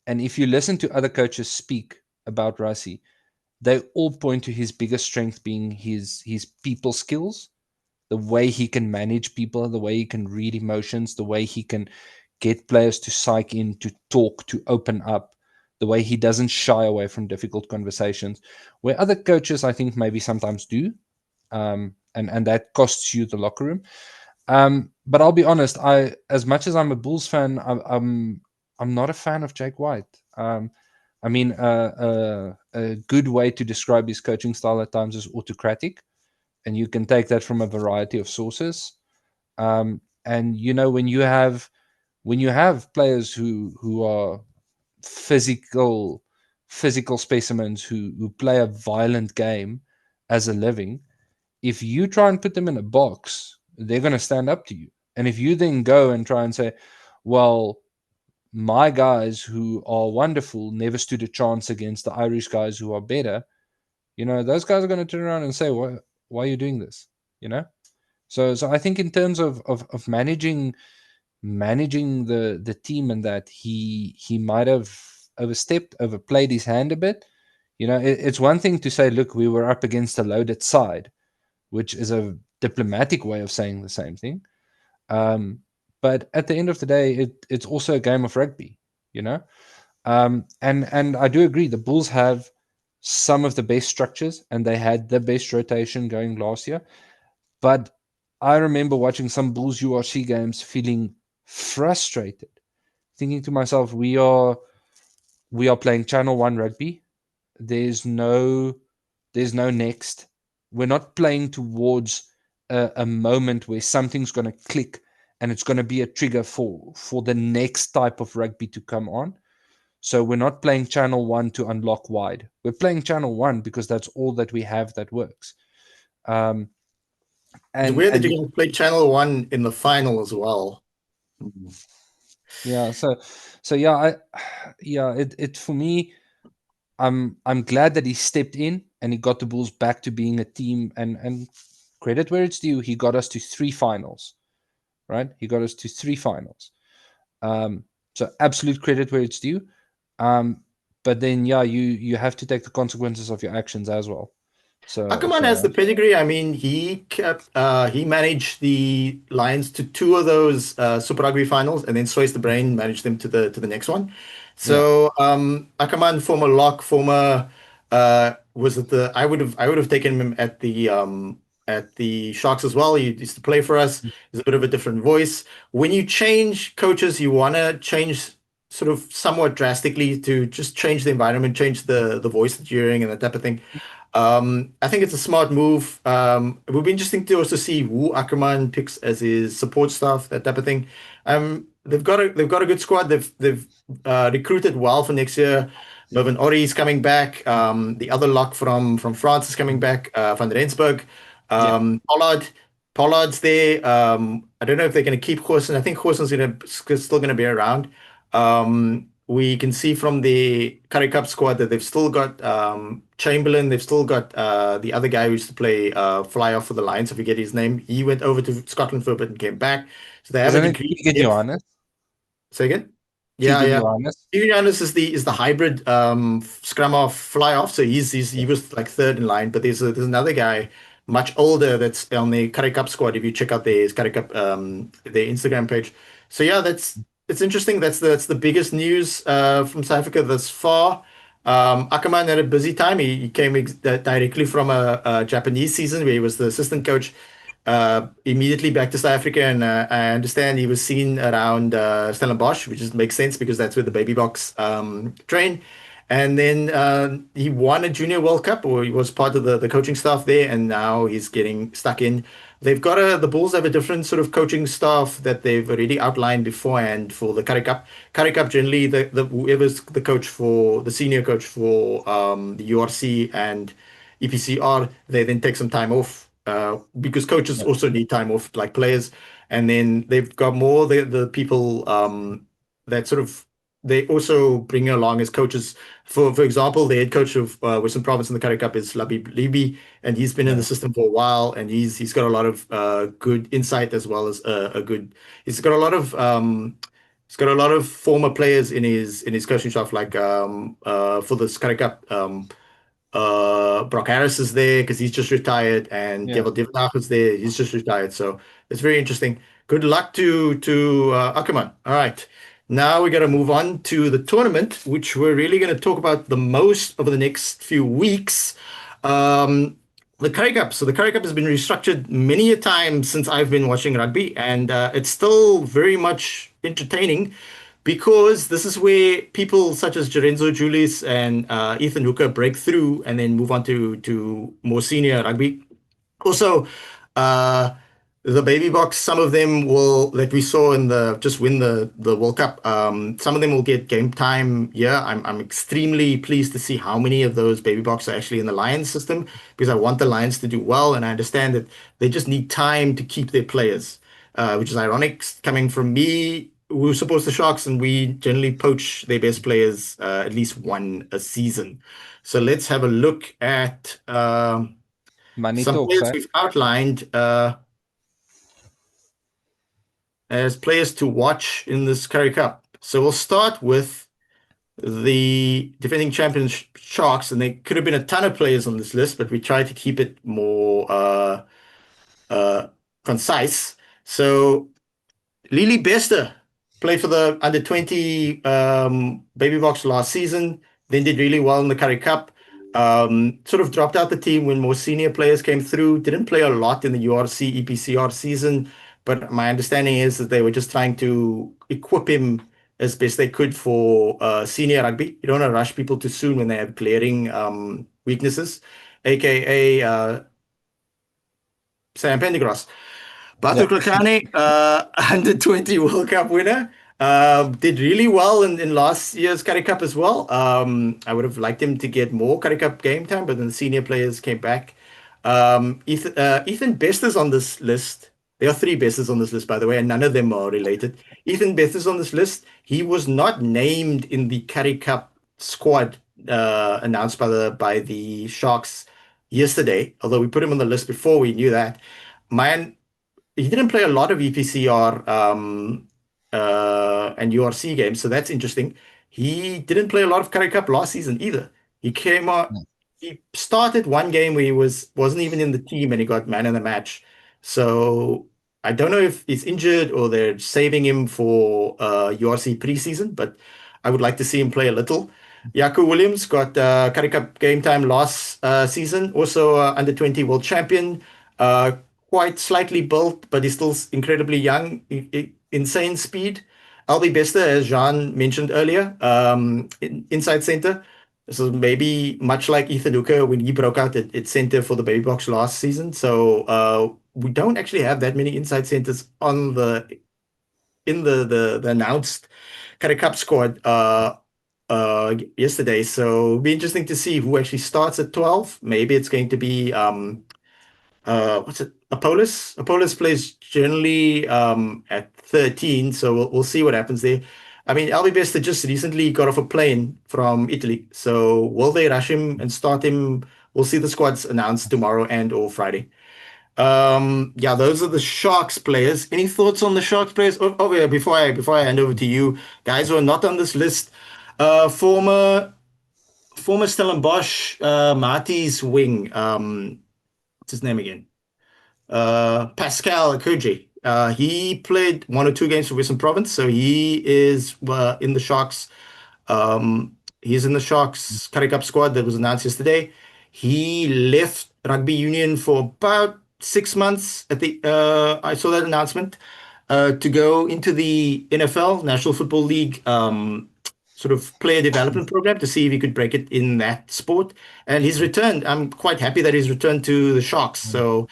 Speaker 4: And if you listen to other coaches speak about Rassie, they all point to his biggest strength being his people skills, the way he can manage people, the way he can read emotions, the way he can get players to psych in, to talk, to open up, the way he doesn't shy away from difficult conversations, where other coaches, I think, maybe sometimes do. And that costs you the locker room. But I'll be honest, as much as I'm a Bulls fan, I'm not a fan of Jake White. I mean, a good way to describe his coaching style at times is autocratic, and you can take that from a variety of sources. And when you have players who are physical physical specimens who play a violent game as a living, if you try and put them in a box, they're going to stand up to you. And if you then go and try and say, well, my guys who are wonderful never stood a chance against the Irish guys who are better, those guys are going to turn around and say, why are you doing this? So I think in terms of managing the team, and that he might have overplayed his hand a bit. It's one thing to say, look, we were up against a loaded side, which is a diplomatic way of saying the same thing. But at the end of the day, it's also a game of rugby, you know. And I do agree, the Bulls have some of the best structures, and they had the best rotation going last year. But I remember watching some Bulls URC games, feeling frustrated, thinking to myself, we are playing Channel One rugby. There's no next. We're not playing towards a moment where something's going to click and it's going to be a trigger for the next type of rugby to come on. So we're not playing Channel One to unlock wide. We're playing Channel One because that's all that we have that works.
Speaker 3: It's
Speaker 4: And
Speaker 3: weird that you're going to play Channel 1 in the final as well.
Speaker 4: yeah, so yeah, it for me, I'm glad that he stepped in and he got the Bulls back to being a team, and credit where it's due, he got us to 3 finals, right? He got us to 3 finals. So absolute credit where it's due. But then yeah, you have to take the consequences of your actions as well.
Speaker 3: Akermann has the pedigree. I mean, he managed the Lions to 2 of those Super Rugby finals, and then Soyce the Brain managed them to the next one. So Akermann, former lock, former was it the I would have taken him at the Sharks as well. He used to play for us. He's a bit of a different voice. When you change coaches, you want to change sort of somewhat drastically to just change the environment, change the voice that you're hearing and that type of thing. I think it's a smart move. It would be interesting to also see who Akermann picks as his support staff, that type of thing. They've got a good squad. They've recruited well for next year. Mervyn Ori is coming back. The other lock from France is coming back. Van Rensburg. Pollard's there. I don't know if they're going to keep Goosen. I think Goosen's still going to be around. We can see from the Currie Cup squad that they've still got Chamberlain. They've still got the other guy who used to play fly off for the Lions. I forget his name. He went over to Scotland for a bit and came back. So they haven't agreed.
Speaker 4: Johan?
Speaker 3: Say again? Yeah. Johannes is the hybrid scrum off fly off. So he was like third in line. But there's another guy much older that's on the Currie Cup squad. If you check out their Currie Cup their Instagram page. So yeah, it's interesting. That's the biggest news from South Africa thus far. Akermann had a busy time. He came directly from a Japanese season where he was the assistant coach immediately back to South Africa, and I understand he was seen around Stellenbosch, which makes sense because that's where the baby Boks train. And then he won a Junior World Cup, or he was part of the coaching staff there, and now he's getting stuck in. They've got the Bulls have a different sort of coaching staff that they've already outlined beforehand for the Currie Cup. Currie Cup, generally, the whoever's the coach for the senior coach for the URC and EPCR, they then take some time off because coaches also need time off, like players. And then they've got more the people that sort of they also bring along as coaches. For example, the head coach of Western Province in the Currie Cup is Labi Libi, and he's been in the system for a while, and he's got a lot of good insight as well as a good. He's got a lot of former players in his coaching staff, like for this Currie Cup. Brock Harris is there because he's just retired, and Devil Divanach is there. He's just retired, so it's very interesting. Good luck to Akermann. All right. Now we got to move on to the tournament, which we're really going to talk about the most over the next few weeks. The Currie Cup. So the Currie Cup has been restructured many a time since I've been watching rugby, and it's still very much entertaining because this is where people such as Lorenzo Julius and Ethan Hooker break through and then move on to more senior rugby. Also, the baby Boks, some of them will, that we saw in just win the World Cup. Some of them will get game time. Yeah, I'm extremely pleased to see how many of those baby Boks are actually in the Lions system because I want the Lions to do well, and I understand that they just need time to keep their players, which is ironic coming from me who supports the Sharks, and we generally poach their best players at least one a season. So let's have a look at some players we've outlined as players to watch in this Currie Cup. So we'll start with the defending champions Sharks, and there could have been a ton of players on this list, but we tried to keep it more concise. So Lily Bester played for the under 20 baby Boks last season, then did really well in the Currie Cup. Sort of dropped out the team when more senior players came through. Didn't play a lot in the URC EPCR season, but my understanding is that they were just trying to equip him as best they could for senior rugby. You don't want to rush people too soon when they have glaring weaknesses, aka Sam Pendergrass. Batu Klokane, under 20 World Cup winner, did really well in last year's Currie Cup as well. I would have liked him to get more Currie Cup game time, but then the senior players came back. Ethan Best is on this list. There are 3 Bestes on this list, by the way, and none of them are related. Ethan Best is on this list. He was not named in the Currie Cup squad announced by the Sharks yesterday, although we put him on the list before we knew that. He didn't play a lot of EPCR and URC games, so that's interesting. He didn't play a lot of Currie Cup last season either. He came out, he started one game where he wasn't even in the team, and he got man of the match. So I don't know if he's injured or they're saving him for URC preseason, but I would like to see him play a little. Jaco Williams got Currie Cup game time last season, also under 20 world champion. Quite slightly built, but he's still incredibly young. Insane speed. Albie Bester, as Johan mentioned earlier, inside center. So maybe much like Ethan Hooker when he broke out at center for the baby Boks last season. So we don't actually have that many inside centers on the announced Currie Cup squad yesterday. So it'll be interesting to see who actually starts at 12. Maybe it's going to be what's it? Apollos. Apollos plays generally at 13, so we'll see what happens there. I mean, Albie Bester just recently got off a plane from Italy, so will they rush him and start him? We'll see the squads announced tomorrow and or Friday. Yeah, those are the Sharks players. Any thoughts on the Sharks players? Oh yeah, before I hand over to you guys who are not on this list, former Stellenbosch Marty's wing. What's his name again? Pascal Kurji. He played 1 or 2 games for Western Province, so he is in the Sharks. He's in the Sharks Currie Cup squad that was announced yesterday. He left rugby union for about 6 months at the I saw that announcement to go into the NFL, National Football League, sort of player development program to see if he could break it in that sport. And he's returned. I'm quite happy that he's returned to the Sharks. So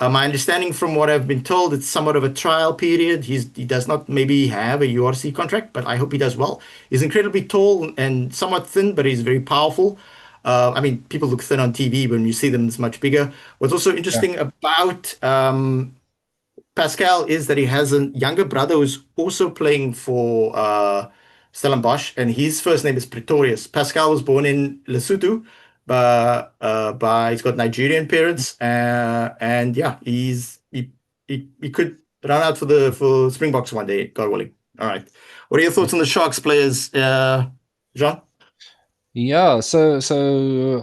Speaker 3: my understanding from what I've been told, it's somewhat of a trial period. He does not maybe have a URC contract, but I hope he does well. He's incredibly tall and somewhat thin, but he's very powerful. I mean, people look thin on TV. When you see them, it's much bigger. What's also
Speaker 4: Yeah.
Speaker 3: interesting about Pascal is that he has a younger brother who's also playing for Stellenbosch, and his first name is Pretorius. Pascal was born in Lesotho, but he's got Nigerian parents, and yeah, he could run out for the Springboks one day, God willing. All right, what are your thoughts on the Sharks players, Jean?
Speaker 4: Yeah, so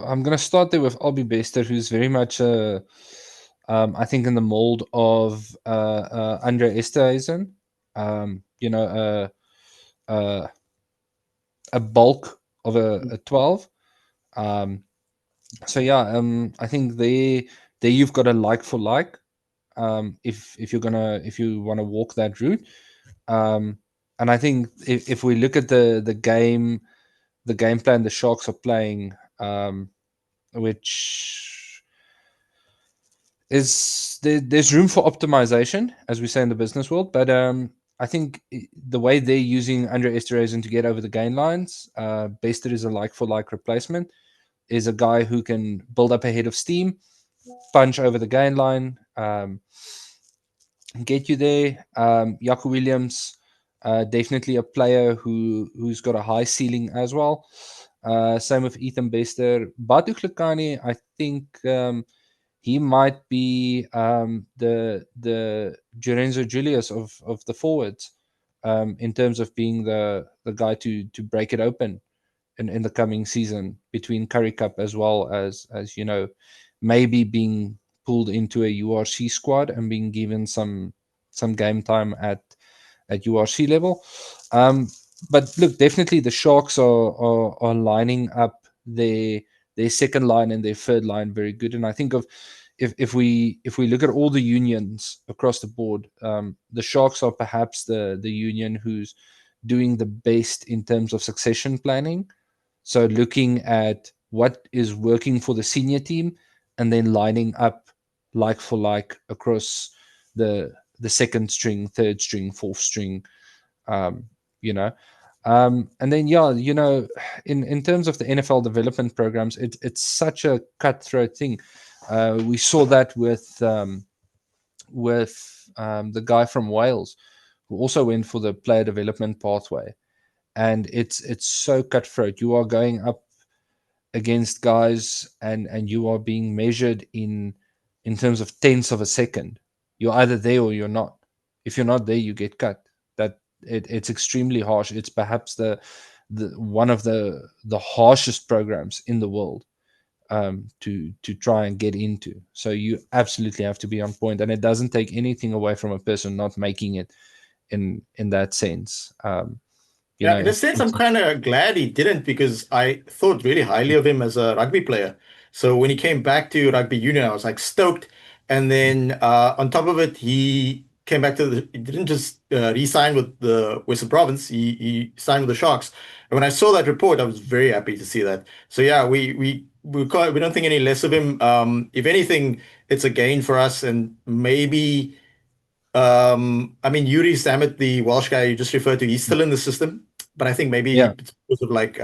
Speaker 4: I'm gonna start there with Albie Bester, who's very much I think in the mold of Andre Esterhuizen. You know, a bulk of a 12. Um, so yeah, I think there you've got a like for like. If you want to walk that route, and I think if we look at the game plan the Sharks are playing, which is there's room for optimization, as we say in the business world. But I think the way they're using Andre Esterhuizen to get over the gain lines, Bester is a like for like replacement. Is a guy who can build up a head of steam, punch over the gain line, get you there. Jaco Williams, definitely a player who's got a high ceiling as well. Same with Ethan Bester. Batu Klekani, I think he might be the Lorenzo Julius of the forwards, in terms of being the guy to break it open in the coming season between Currie Cup as well as maybe being pulled into a URC squad and being given some game time at URC level. But look, definitely the Sharks are lining up their second line and their third line very good. And I think of if we look at all the unions across the board, the Sharks are perhaps the union who's doing the best in terms of succession planning. So looking at what is working for the senior team and then lining up like for like across the second string, third string, fourth string, um, you know. And then in terms of the NFL development programs, it's such a cutthroat thing. We saw that with the guy from Wales who also went for the player development pathway, and it's so cutthroat. You are going up against guys, and you are being measured in terms of tenths of a second. You're either there or you're not. If you're not there, you get cut. It's extremely harsh. It's perhaps the one of the harshest programs in the world, to try and get into. So you absolutely have to be on point, and it doesn't take anything away from a person not making it in that sense.
Speaker 3: Yeah, in a sense, I'm kind of glad he didn't because I thought really highly of him as a rugby player. So when he came back to rugby union, I was like stoked. And then on top of it, he came back to he didn't just re-sign with the Western Province. He signed with the Sharks. And when I saw that report, I was very happy to see that. So yeah, we don't think any less of him. If anything, it's a gain for us, and maybe. I mean, Yuri Sammet, the Welsh guy you just referred to, he's still in the system, but I think maybe
Speaker 4: Yeah.
Speaker 3: it's because of like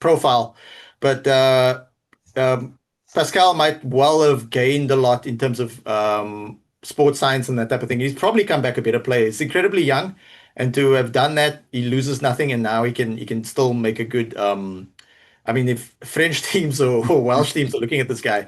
Speaker 3: profile. But Pascal might well have gained a lot in terms of sports science and that type of thing. He's probably come back a better player. He's incredibly young, and to have done that, he loses nothing, and now he can still make a good. I mean, if French teams or Welsh teams are looking at this guy,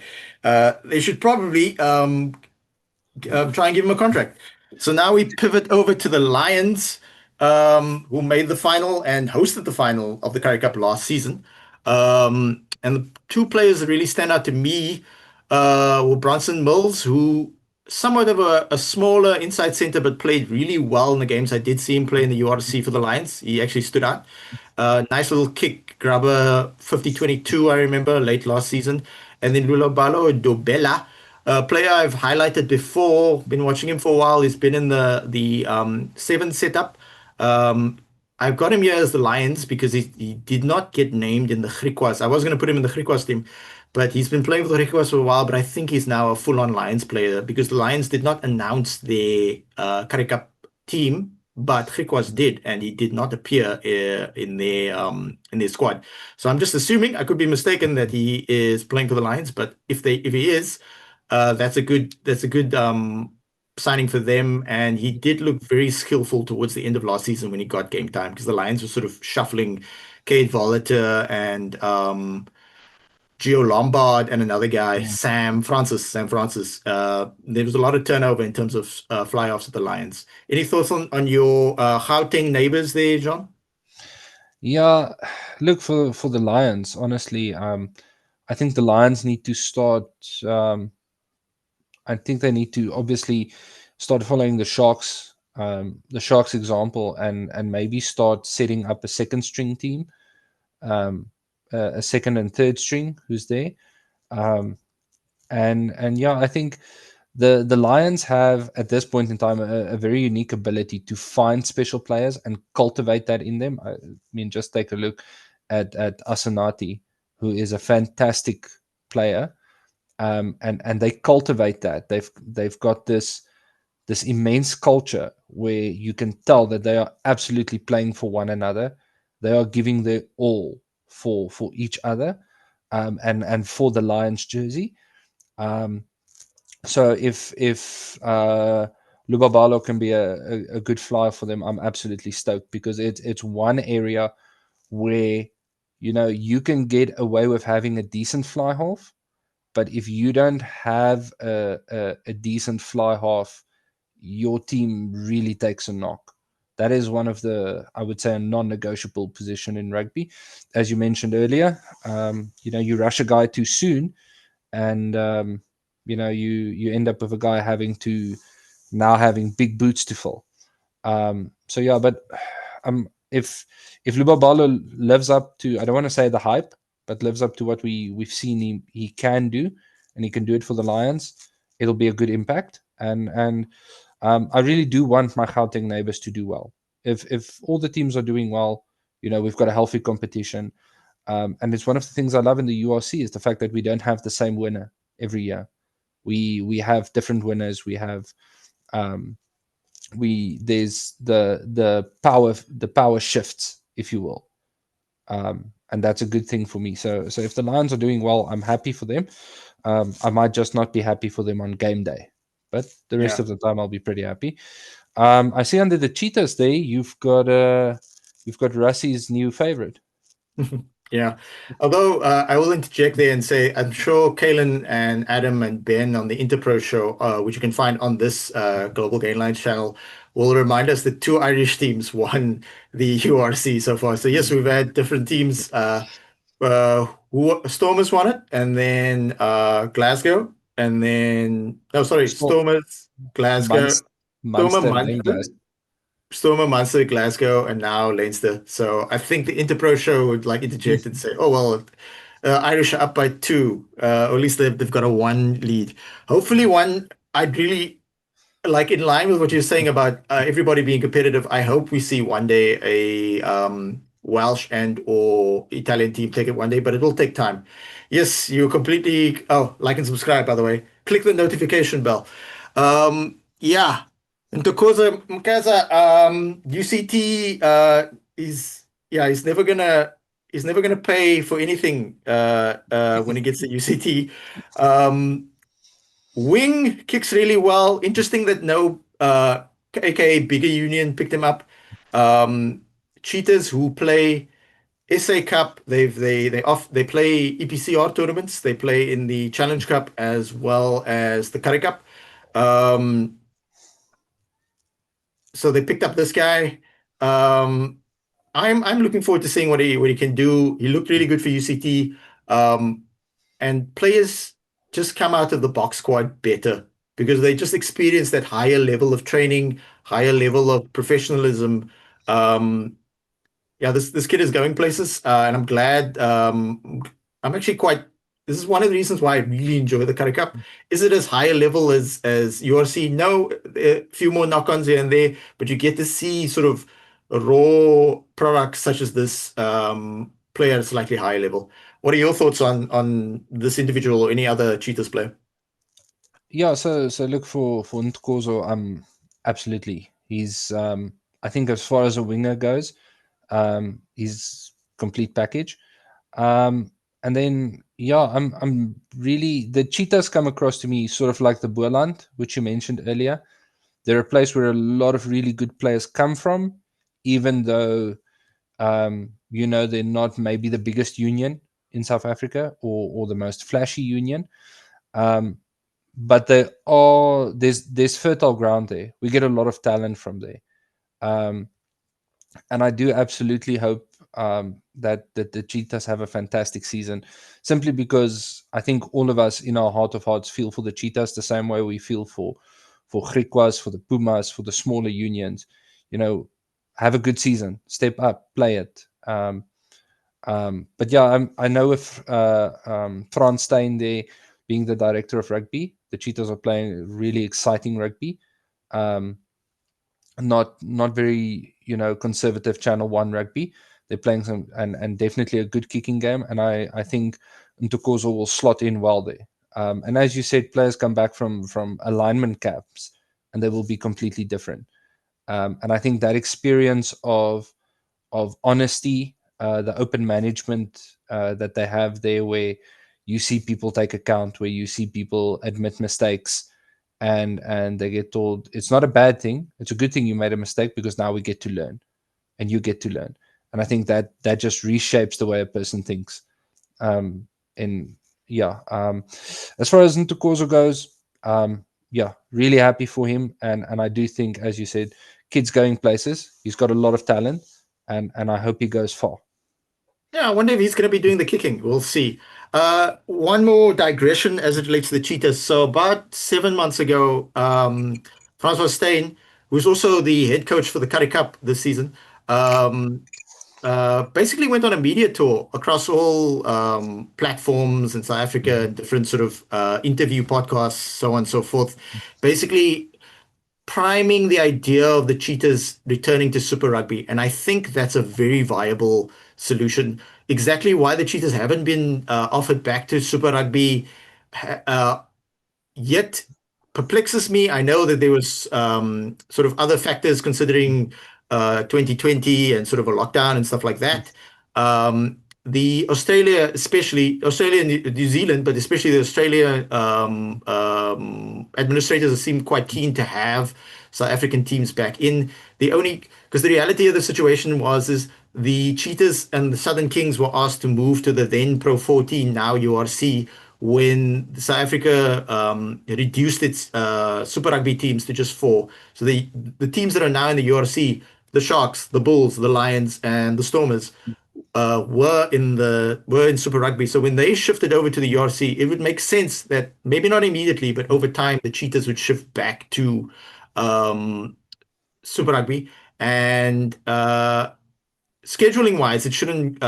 Speaker 3: they should probably try and give him a contract. So now we pivot over to the Lions, who made the final and hosted the final of the Currie Cup last season. And the two players that really stand out to me were Bronson Mills, who somewhat of a smaller inside center, but played really well in the games. I did see him play in the URC for the Lions. He actually stood out. Nice little kick grabber, 50-22, I remember, late last season. And then Lulabalo Dobela, A player I've highlighted before. Been watching him for a while. He's been in the seven setup. Um, I've got him here as the Lions because he did not get named in the Griquas. I was going to put him in the Griquas team, but he's been playing for the Griquas for a while. But I think he's now a full-on Lions player because the Lions did not announce their Currie Cup team, but Griquas did, and he did not appear in their squad. So I'm just assuming, I could be mistaken, that he is playing for the Lions. But if he is, that's a good signing for them. And he did look very skillful towards the end of last season when he got game time because the Lions were sort of shuffling Cade Voliter and Gio Lombard and another guy,
Speaker 4: Yeah.
Speaker 3: Sam Francis. There was a lot of turnover in terms of fly-offs at the Lions. Any thoughts on your Gauteng neighbors there, John?
Speaker 4: Yeah, look for the Lions. Honestly, I think the Lions need to start. I think they need to obviously start following the Sharks example, and maybe start setting up a second string team, a second and third string who's there, um, and yeah, I think the Lions have at this point in time a very unique ability to find special players and cultivate that in them. I mean, just take a look at Asenati, who is a fantastic player, and they cultivate that. They've got this immense culture where you can tell that they are absolutely playing for one another. They are giving their all for each other, and for the Lions jersey. Um, so if Lubabalo can be a good flyer for them, I'm absolutely stoked because it's one area where you can get away with having a decent fly half, but if you don't have a decent fly half, your team really takes a knock. That is one of the, I would say, a non-negotiable position in rugby. As you mentioned earlier, you rush a guy too soon, and you end up with a guy having big boots to fill. So yeah, but if Lubabalo lives up to, I don't want to say the hype, but lives up to what we've seen he can do, and he can do it for the Lions, it'll be a good impact. And I really do want my Gauteng neighbors to do well. If all the teams are doing well, we've got a healthy competition. And it's one of the things I love in the URC is the fact that we don't have the same winner every year. We have different winners. We have um, there's the power shifts, if you will, and that's a good thing for me. So if the Lions are doing well, I'm happy for them. I might just not be happy for them on game day, but the rest
Speaker 3: Yeah.
Speaker 4: of the time I'll be pretty happy. I see under the Cheetahs there you've got Rassie's new favorite.
Speaker 3: Yeah. Although I will interject there and say I'm sure Kalen and Adam and Ben on the Interpro show, which you can find on this Global Gainline channel, will remind us that two Irish teams won the URC so far. So yes, we've had different teams. Stormers won it, and then Glasgow, and then no, sorry,
Speaker 4: Storm
Speaker 3: Stormers, Glasgow, Stormer,
Speaker 4: Munster, name
Speaker 3: Munster,
Speaker 4: guys.
Speaker 3: Stormer, Munster, Glasgow, and now Leinster. So I think the Interpro show would like interject and say, "Oh well, Irish are up by two, or at least they've got a one lead. Hopefully, one. I'd really like in line with what you're saying about everybody being competitive. I hope we see one day a Welsh and or Italian team take it one day, but it will take time. Yes, you completely. Oh, like and subscribe, by the way. Click the notification bell. Yeah. Ntokoza Mkaza, UCT is yeah, he's never gonna pay for anything when he gets to UCT. Um, Wing kicks really well. Interesting that no aka Bigger Union picked him up. Um, Cheetahs who play SA Cup, they play EPCR tournaments. They play in the Challenge Cup as well as the Currie Cup. Um, so they picked up this guy. Um, I'm looking forward to seeing what he can do. He looked really good for UCT. Um, and players just come out of the box squad better because they just experience that higher level of training, higher level of professionalism. Yeah, this kid is going places, and I'm glad. I'm actually quite this is one of the reasons why I really enjoy the Currie Cup. Is it as high a level as URC? No, a few more knock-ons here and there, but you get to see sort of raw products such as this player at a slightly higher level. What are your thoughts on this individual or any other Cheetahs player?
Speaker 4: Yeah, so look for Ntokozo, absolutely. He's I think as far as a winger goes, he's complete package. And then yeah, I'm really, the Cheetahs come across to me sort of like the Boland, which you mentioned earlier. They're a place where a lot of really good players come from, even though they're not maybe the biggest union in South Africa or the most flashy union. But there's fertile ground there. We get a lot of talent from there. And I do absolutely hope that the Cheetahs have a fantastic season, simply because I think all of us in our heart of hearts feel for the Cheetahs the same way we feel for Griquas, for the Pumas, for the smaller unions. Have a good season, step up, play it. But yeah, I know with Frans Steyn there being the director of rugby, the Cheetahs are playing really exciting rugby. Not very conservative Channel 1 rugby. They're playing some and definitely a good kicking game, and I think Ntokozo will slot in well there. And as you said, players come back from alignment camps and they will be completely different. And I think that experience of honesty, the open management that they have there, where you see people take account, where you see people admit mistakes, and they get told it's not a bad thing, it's a good thing you made a mistake, because now we get to learn, and you get to learn. And I think that just reshapes the way a person thinks. And yeah, as far as Ntokozo goes, yeah, really happy for him, and I do think, as you said, kid's going places. He's got a lot of talent, and I hope he goes far.
Speaker 3: Yeah, I wonder if he's going to be doing the kicking. We'll see. One more digression as it relates to the Cheetahs. So about 7 months ago, Francois Steyn, who's also the head coach for the Currie Cup this season, um, basically went on a media tour across all platforms in South Africa, different sort of interview podcasts, so on and so forth. Basically priming the idea of the Cheetahs returning to Super Rugby, and I think that's a very viable solution. Exactly why the Cheetahs haven't been offered back to Super Rugby uh, yet perplexes me. I know that there was sort of other factors considering 2020 and sort of a lockdown and stuff like that. The Australia, especially Australia and New Zealand, but especially the Australia administrators seem quite keen to have South African teams back in. Because the reality of the situation is the Cheetahs and the Southern Kings were asked to move to the then Pro 14, now URC, when South Africa reduced its Super Rugby teams to just four. So the teams that are now in the URC, the Sharks, the Bulls, the Lions, and the Stormers, were in Super Rugby. So when they shifted over to the URC, it would make sense that maybe not immediately, but over time, the Cheetahs would shift back to Super Rugby. And scheduling wise, it shouldn't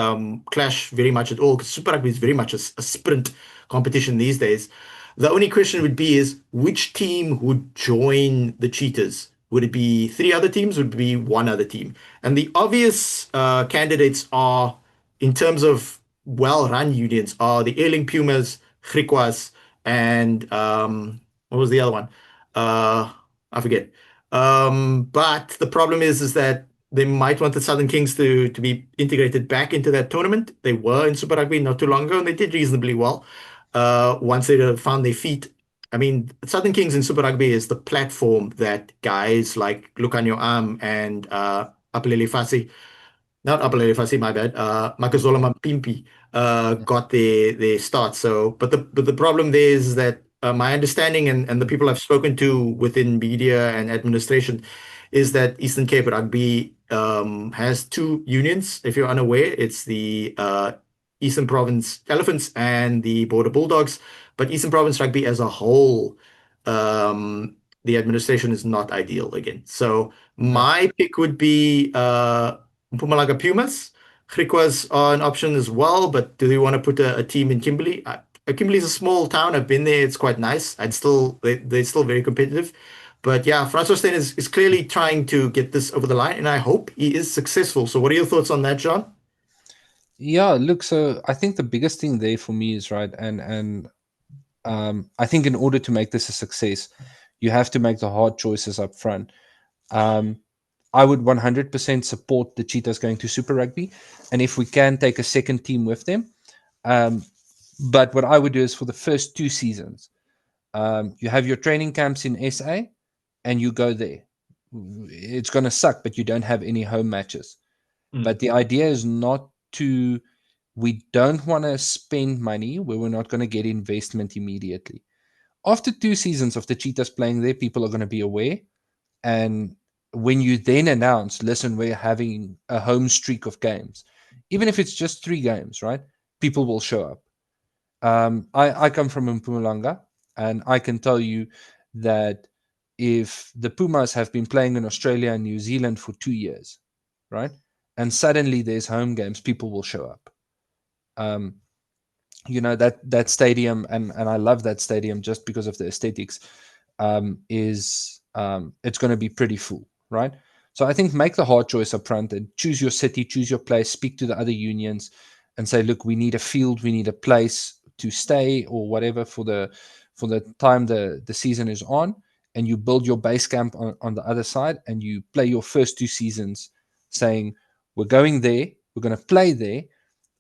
Speaker 3: clash very much at all, because Super Rugby is very much a sprint competition these days. The only question would be is which team would join the Cheetahs? Would it be three other teams? Would it be one other team? And the obvious candidates are, in terms of well-run unions, are the Ailing Pumas, Griquas, and what was the other one? I forget. But the problem is that they might want the Southern Kings to be integrated back into that tournament. They were in Super Rugby not too long ago, and they did reasonably well once they found their feet. I mean, Southern Kings in Super Rugby is the platform that guys like Lucanio Am and Apelele Fassi, not Apelele Fassi, my bad, Makazola Mampimpi, got their start. So, but the problem there is that my understanding and the people I've spoken to within media and administration is that Eastern Cape Rugby has two unions. If you're unaware, it's the Eastern Province Elephants and the Border Bulldogs. But Eastern Province Rugby as a whole, the administration is not ideal again. So
Speaker 4: Yeah.
Speaker 3: my pick would be Mpumalanga Pumas. Griquas are an option as well, but do they want to put a team in Kimberley? Kimberley's a small town. I've been there. It's quite nice. They're still very competitive. But yeah, Francois Steyn is clearly trying to get this over the line, and I hope he is successful. So what are your thoughts on that, John?
Speaker 4: Yeah, look, so I think the biggest thing there for me is right, and I think in order to make this a success, you have to make the hard choices up front. Um, I would 100% support the Cheetahs going to Super Rugby, and if we can take a second team with them. Um, but what I would do is for the first 2 seasons, you have your training camps in SA, and you go there. It's going to suck, but you don't have any home matches. But the idea is not to, we don't want to spend money where we're not going to get investment immediately. After 2 seasons of the Cheetahs playing there, people are going to be aware. And when you then announce, listen, we're having a home streak of games, even if it's just 3 games, right? People will show up. I come from Mpumalanga, and I can tell you that if the Pumas have been playing in Australia and New Zealand for 2 years, right? And suddenly there's home games, people will show up. Um, that stadium, and I love that stadium just because of the aesthetics, is it's going to be pretty full, right? So I think make the hard choice up front and choose your city, choose your place, speak to the other unions and say, look, we need a field, we need a place to stay or whatever for the time the season is on, and you build your base camp on the other side, and you play your first 2 seasons saying, we're going there, we're going to play there,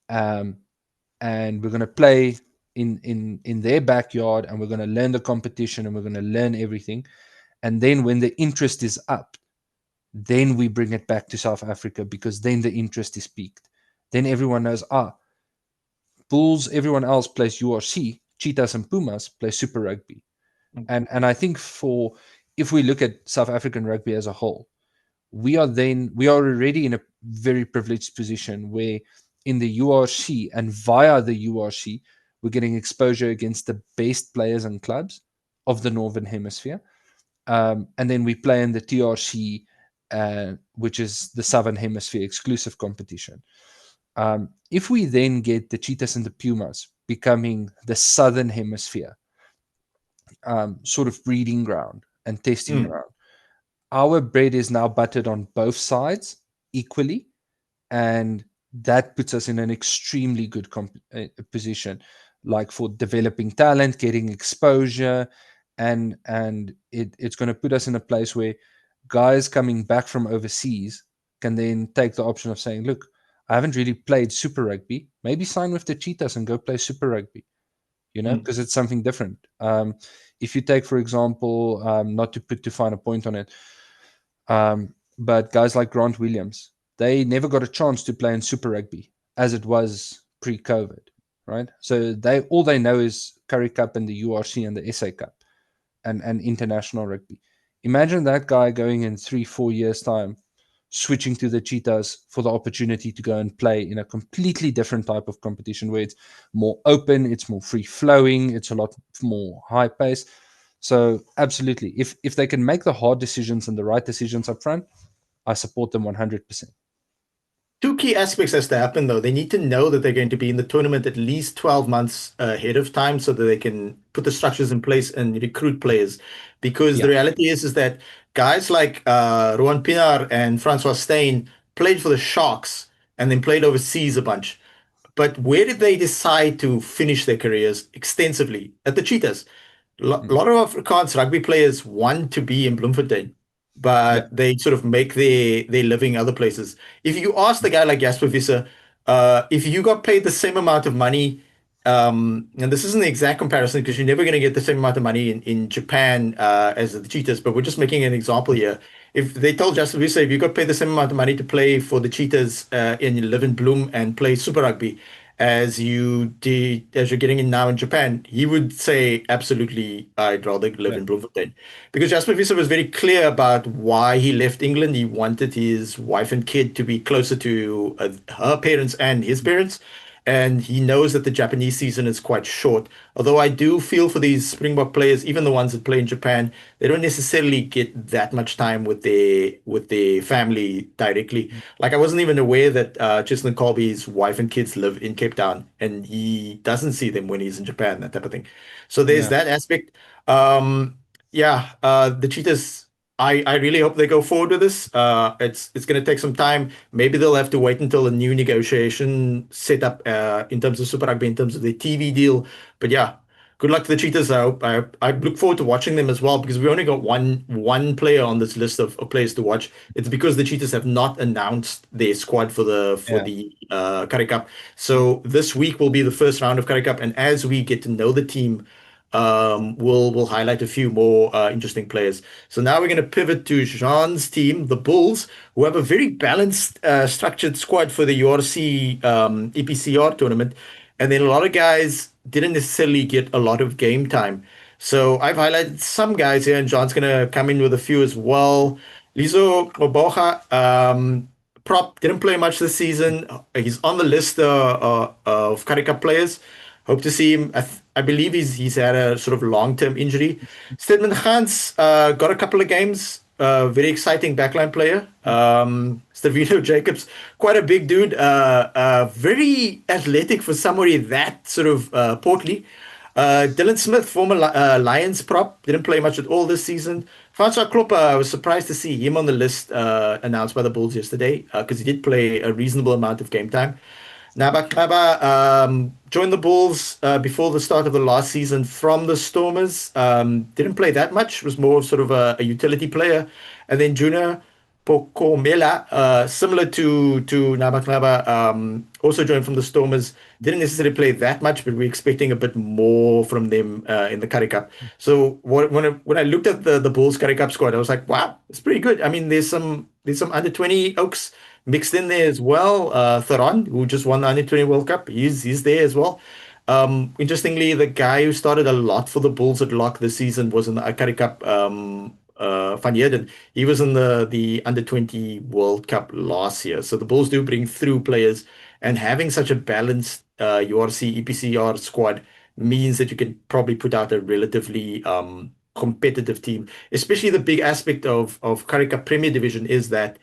Speaker 4: and we're going to play in their backyard, and we're going to learn the competition, and we're going to learn everything. And then when the interest is up, then we bring it back to South Africa, because then the interest is peaked. Then everyone knows, Bulls, everyone else plays URC, Cheetahs and Pumas play Super Rugby. And I think if we look at South African rugby as a whole, we are already in a very privileged position where in the URC and via the URC, we're getting exposure against the best players and clubs of the Northern Hemisphere. And then we play in the TRC, which is the Southern Hemisphere exclusive competition. If we then get the Cheetahs and the Pumas becoming the Southern Hemisphere sort of breeding ground and testing ground, our bread is now buttered on both sides equally, and that puts us in an extremely good position, like for developing talent, getting exposure, and it's going to put us in a place where guys coming back from overseas can then take the option of saying, look, I haven't really played Super Rugby, maybe sign with the Cheetahs and go play Super Rugby, because it's something different. If you take, for example, not to put too fine a point on it, but guys like Grant Williams, they never got a chance to play in Super Rugby as it was pre-COVID, right? So all they know is Currie Cup and the URC and the SA Cup and international rugby. Imagine that guy going in 3-4 years' time, switching to the Cheetahs for the opportunity to go and play in a completely different type of competition where it's more open, it's more free-flowing, it's a lot more high-paced. So absolutely, if they can make the hard decisions and the right decisions up front, I support them 100%.
Speaker 3: Two key aspects has to happen, though. They need to know that they're going to be in the tournament at least 12 months ahead of time so that they can put the structures in place and recruit players. Because the reality is that guys like Rowan Pienaar and Francois Steyn played for the Sharks and then played overseas a bunch. But where did they decide to finish their careers extensively? At the Cheetahs. A lot of Afrikaans rugby players want to be in Bloemfontein, but they sort of make their living other places. If you ask the guy like Jasper Visser, if you got paid the same amount of money, and this isn't the exact comparison because you're never going to get the same amount of money in Japan as the Cheetahs, but we're just making an example here. If they told Jasper Visser, if you got paid the same amount of money to play for the Cheetahs and you live in Bloem and play Super Rugby, as you're getting in now in Japan, he would say, absolutely, I'd rather live in Bloemfontein. Because Jasper Visser was very clear about why he left England. He wanted his wife and kid to be closer to her parents and his parents. and he knows that the Japanese season is quite short. Although I do feel for these Springbok players, even the ones that play in Japan, they don't necessarily get that much time with their family directly. Like I wasn't even aware that Cheslin Colby's wife and kids live in Cape Town, and he doesn't see them when he's in Japan, that type of thing. So there's
Speaker 4: Yeah.
Speaker 3: that aspect. Yeah, the Cheetahs. I really hope they go forward with this. It's going to take some time. Maybe they'll have to wait until a new negotiation set up in terms of Super Rugby, in terms of their TV deal. But yeah, good luck to the Cheetahs. I look forward to watching them as well because we only got one player on this list of players to watch. It's because the Cheetahs have not announced their squad for
Speaker 4: Yeah.
Speaker 3: the Currie Cup. So this week will be the first round of Currie Cup, and as we get to know the team, we'll highlight a few more interesting players. So now we're going to pivot to Jean's team, the Bulls, who have a very balanced, structured squad for the URC EPCR tournament, and then a lot of guys didn't necessarily get a lot of game time. So I've highlighted some guys here, and John's going to come in with a few as well. Lizo Moboha, prop, didn't play much this season. He's on the list of Currie Cup players. Hope to see him. I believe he's had a sort of long-term injury. Stedman Gans got a couple of games. Very exciting backline player. Stavino Jacobs, quite a big dude. Very athletic for somebody that sort of portly. Dylan Smith, former Lions prop, didn't play much at all this season. Francois Klopper, I was surprised to see him on the list announced by the Bulls yesterday because he did play a reasonable amount of game time. Naba joined the Bulls before the start of the last season from the Stormers. Didn't play that much, was more of sort of a utility player. And then Junior Pokomela, similar to Naba, also joined from the Stormers. Didn't necessarily play that much, but we're expecting a bit more from them in the Currie Cup. So when I looked at the Bulls Currie Cup squad, I was like, wow, it's pretty good. I mean, there's some under 20 Oaks mixed in there as well. Theron, who just won the Under 20 World Cup, he's there as well. Interestingly, the guy who started a lot for the Bulls at lock this season was in the Currie Cup. Van Heerden. He was in the Under 20 World Cup last year. So the Bulls do bring through players, and having such a balanced URC EPCR squad means that you can probably put out a relatively competitive team. Especially the big aspect of Currie Cup Premier Division is that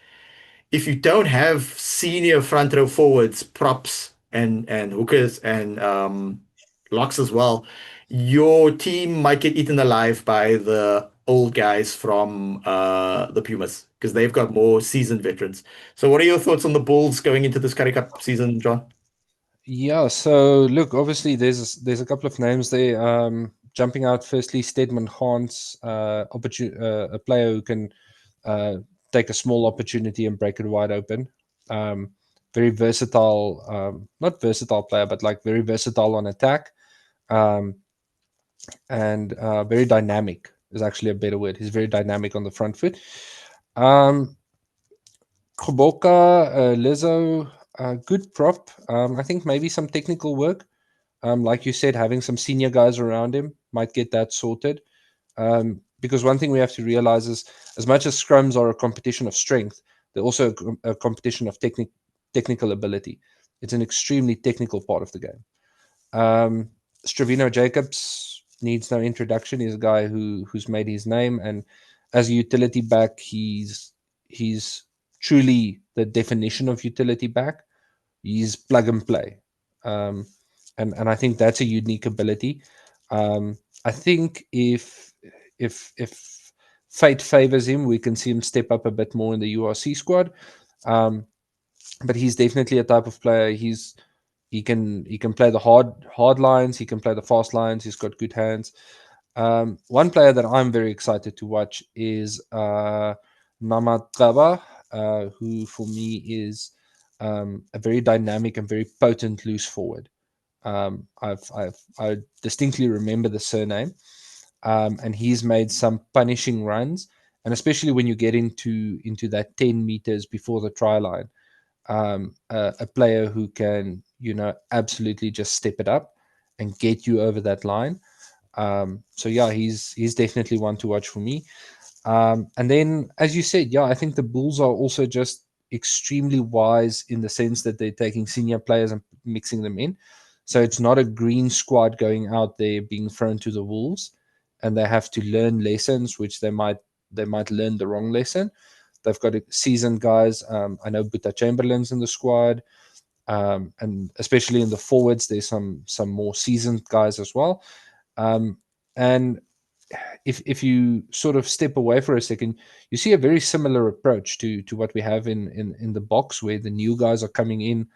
Speaker 3: if you don't have senior front row forwards, props, and hookers and locks as well, your team might get eaten alive by the old guys from the Pumas because they've got more seasoned veterans. So, what are your thoughts on the Bulls going into this Currie Cup season, John?
Speaker 4: Yeah, so look, obviously there's a couple of names there. Jumping out, firstly, Stedman Hans, a player who can take a small opportunity and break it wide open. Very versatile, not versatile player, but like very versatile on attack, and very dynamic is actually a better word. He's very dynamic on the front foot. Koboka, Lizzo, good prop. I think maybe some technical work. Like you said, having some senior guys around him might get that sorted. Because one thing we have to realize is, as much as scrums are a competition of strength, they're also a competition of technical ability. It's an extremely technical part of the game. Stravino Jacobs needs no introduction. He's a guy who's made his name, and as a utility back, he's truly the definition of utility back. He's plug and play, and I think that's a unique ability. I think if fate favors him, we can see him step up a bit more in the URC squad. But he's definitely a type of player. He can play the hard lines. He can play the fast lines. He's got good hands. One player that I'm very excited to watch is Namatraba, who for me is a very dynamic and very potent loose forward. I distinctly remember the surname, and he's made some punishing runs, and especially when you get into that 10 meters before the try line, a player who can absolutely just step it up and get you over that line. So yeah, he's definitely one to watch for me. And then, as you said, yeah, I think the Bulls are also just extremely wise in the sense that they're taking senior players and mixing them in. So it's not a green squad going out there being thrown to the wolves, and they have to learn lessons, which they might learn the wrong lesson. They've got seasoned guys. I know Buta Chamberlain's in the squad, and especially in the forwards, there's some more seasoned guys as well. And if you sort of step away for a second, you see a very similar approach to what we have in the Boks, where the new guys are coming in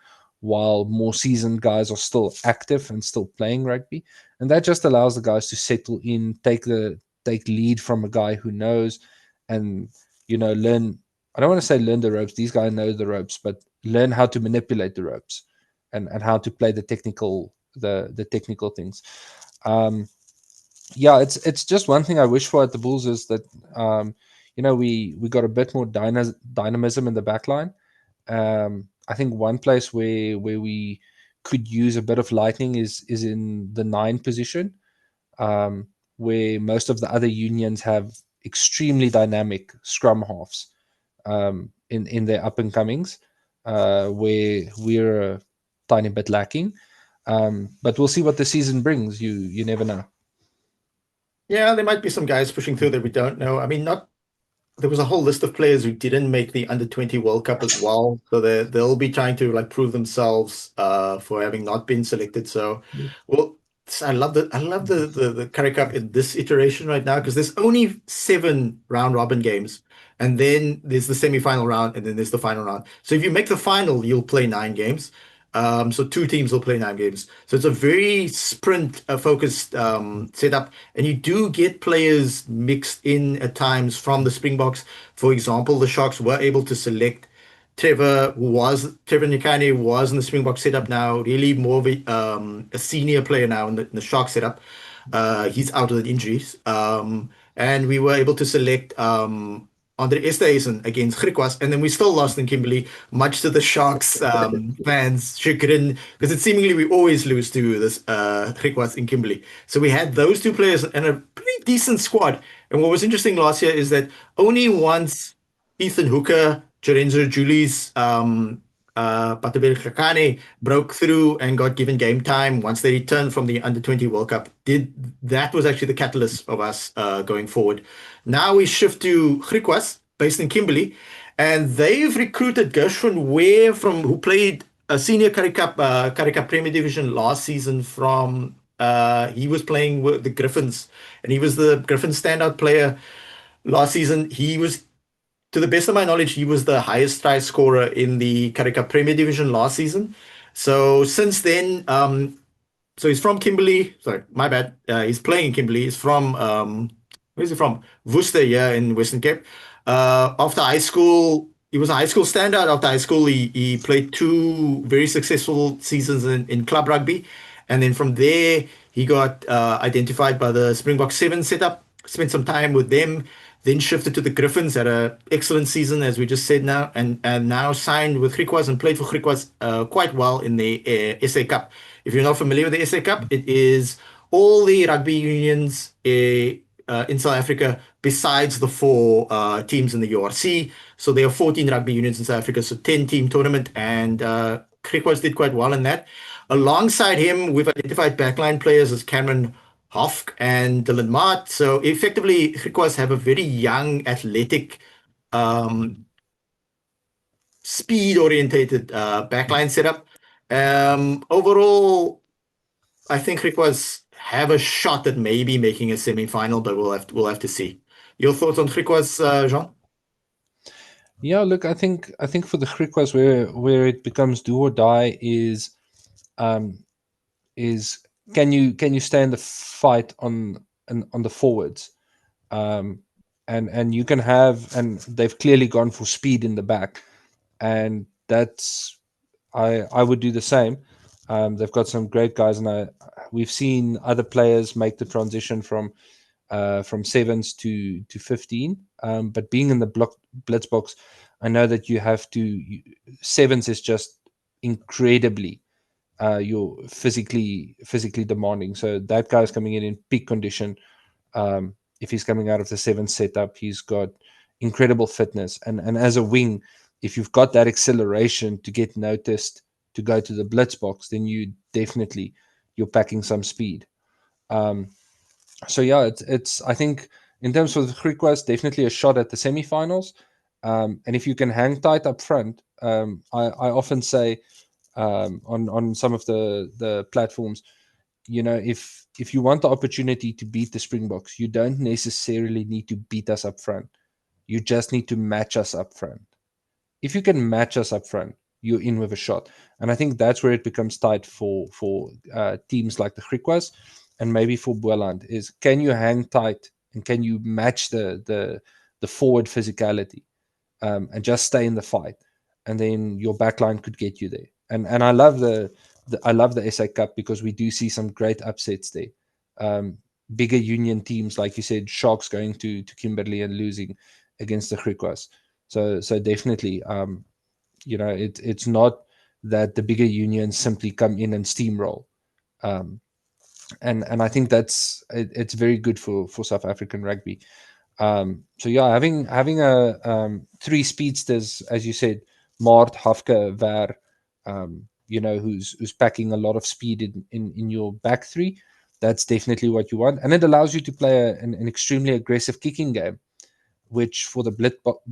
Speaker 4: while more seasoned guys are still active and still playing rugby, and that just allows the guys to settle in, take lead from a guy who knows, and learn. I don't want to say learn the ropes. These guys know the ropes, but learn how to manipulate the ropes and how to play the technical things. Yeah, it's just one thing I wish for at the Bulls is that we got a bit more dynamism in the back line. I think one place where we could use a bit of lightning is in the 9 position, where most of the other unions have extremely dynamic scrum halves in their up and comings, where we're a tiny bit lacking. But we'll see what the season brings. You never know.
Speaker 3: Yeah, there might be some guys pushing through that we don't know. I mean, there was a whole list of players who didn't make the under-20 World Cup as well. So they'll be trying to prove themselves for having not been selected. So, well, I love the Currie Cup in this iteration right now, because there's only 7 round robin games, and then there's the semi-final round, and then there's the final round. So if you make the final, you'll play 9 games. So 2 teams will play 9 games. So it's a very sprint focused setup, and you do get players mixed in at times from the Springboks. For example, the Sharks were able to select Trevor Nyakane, was in the Springbok setup now, really more of a senior player now in the Shark setup. He's out with injuries. And we were able to select Andre Esterhuizen against Griquas, and then we still lost in Kimberley, much to the Sharks fans' chagrin, because it seemingly we always lose to this Griquas in Kimberley. So we had those 2 players and a pretty decent squad. And what was interesting last year is that only once Ethan Hooker, Jorenzo Julies, Patabel Kakane broke through and got given game time once they returned from the Under-20 World Cup. That was actually the catalyst of us going forward. Now we shift to Griquas, based in Kimberley, and they've recruited Gershwin Ware, who played a senior Currie Cup Premier Division last season from, he was playing with the Griffins, and he was the Griffins standout player last season. To the best of my knowledge, he was the highest try scorer in the Currie Cup Premier Division last season. So since then, so he's from Kimberley. Sorry, my bad. He's playing in Kimberley. He's from, where's he from? Worcester, yeah, in Western Cape. After high school, he was a high school standout. After high school, he played 2 very successful seasons in club rugby. And then from there, he got identified by the Springbok 7 setup, spent some time with them, then shifted to the Griffins, had an excellent season, as we just said now, and now signed with Griquas and played for Griquas quite well in the SA Cup. If you're not familiar with the SA Cup, it is all the rugby unions in South Africa besides the 4 teams in the URC. So there are 14 rugby unions in South Africa, so 10-team tournament, and Griquas did quite well in that. Alongside him, we've identified backline players as Cameron Hofk and Dylan Mart. So effectively, Griquas have a very young, athletic, speed-orientated backline setup. Overall, I think Griquas have a shot at maybe making a semi-final, but we'll have to see. Your thoughts on Griquas, Jean?
Speaker 4: Yeah, look, I think for the Griquas where it becomes do or die is can you stay in the fight on the forwards, and you can have, and they've clearly gone for speed in the back, and that's I would do the same. They've got some great guys, and we've seen other players make the transition from 7s to 15. But being in the blitz box, I know that you have to 7s is just incredibly you're physically demanding. So that guy's coming in peak condition. If he's coming out of the 7 setup, he's got incredible fitness, and as a wing, if you've got that acceleration to get noticed, to go to the blitz box, then you're packing some speed. So yeah, it's I think in terms of the Griquas, definitely a shot at the semifinals. And if you can hang tight up front, I often say on some of the platforms, if you want the opportunity to beat the Springboks, you don't necessarily need to beat us up front. You just need to match us up front. If you can match us up front, you're in with a shot. And I think that's where it becomes tight for teams like the Griquas and maybe for Boland, is can you hang tight and can you match the forward physicality and just stay in the fight, and then your backline could get you there. And I love the SA Cup because we do see some great upsets there. Bigger union teams, like you said, Sharks going to Kimberley and losing against the Griquas. So definitely, it's not that the bigger unions simply come in and steamroll. And I think it's very good for South African rugby. So yeah, having a three speedsters, as you said, Mart, Hafke, Ver, who's packing a lot of speed in your back three, that's definitely what you want. And it allows you to play an extremely aggressive kicking game, which for the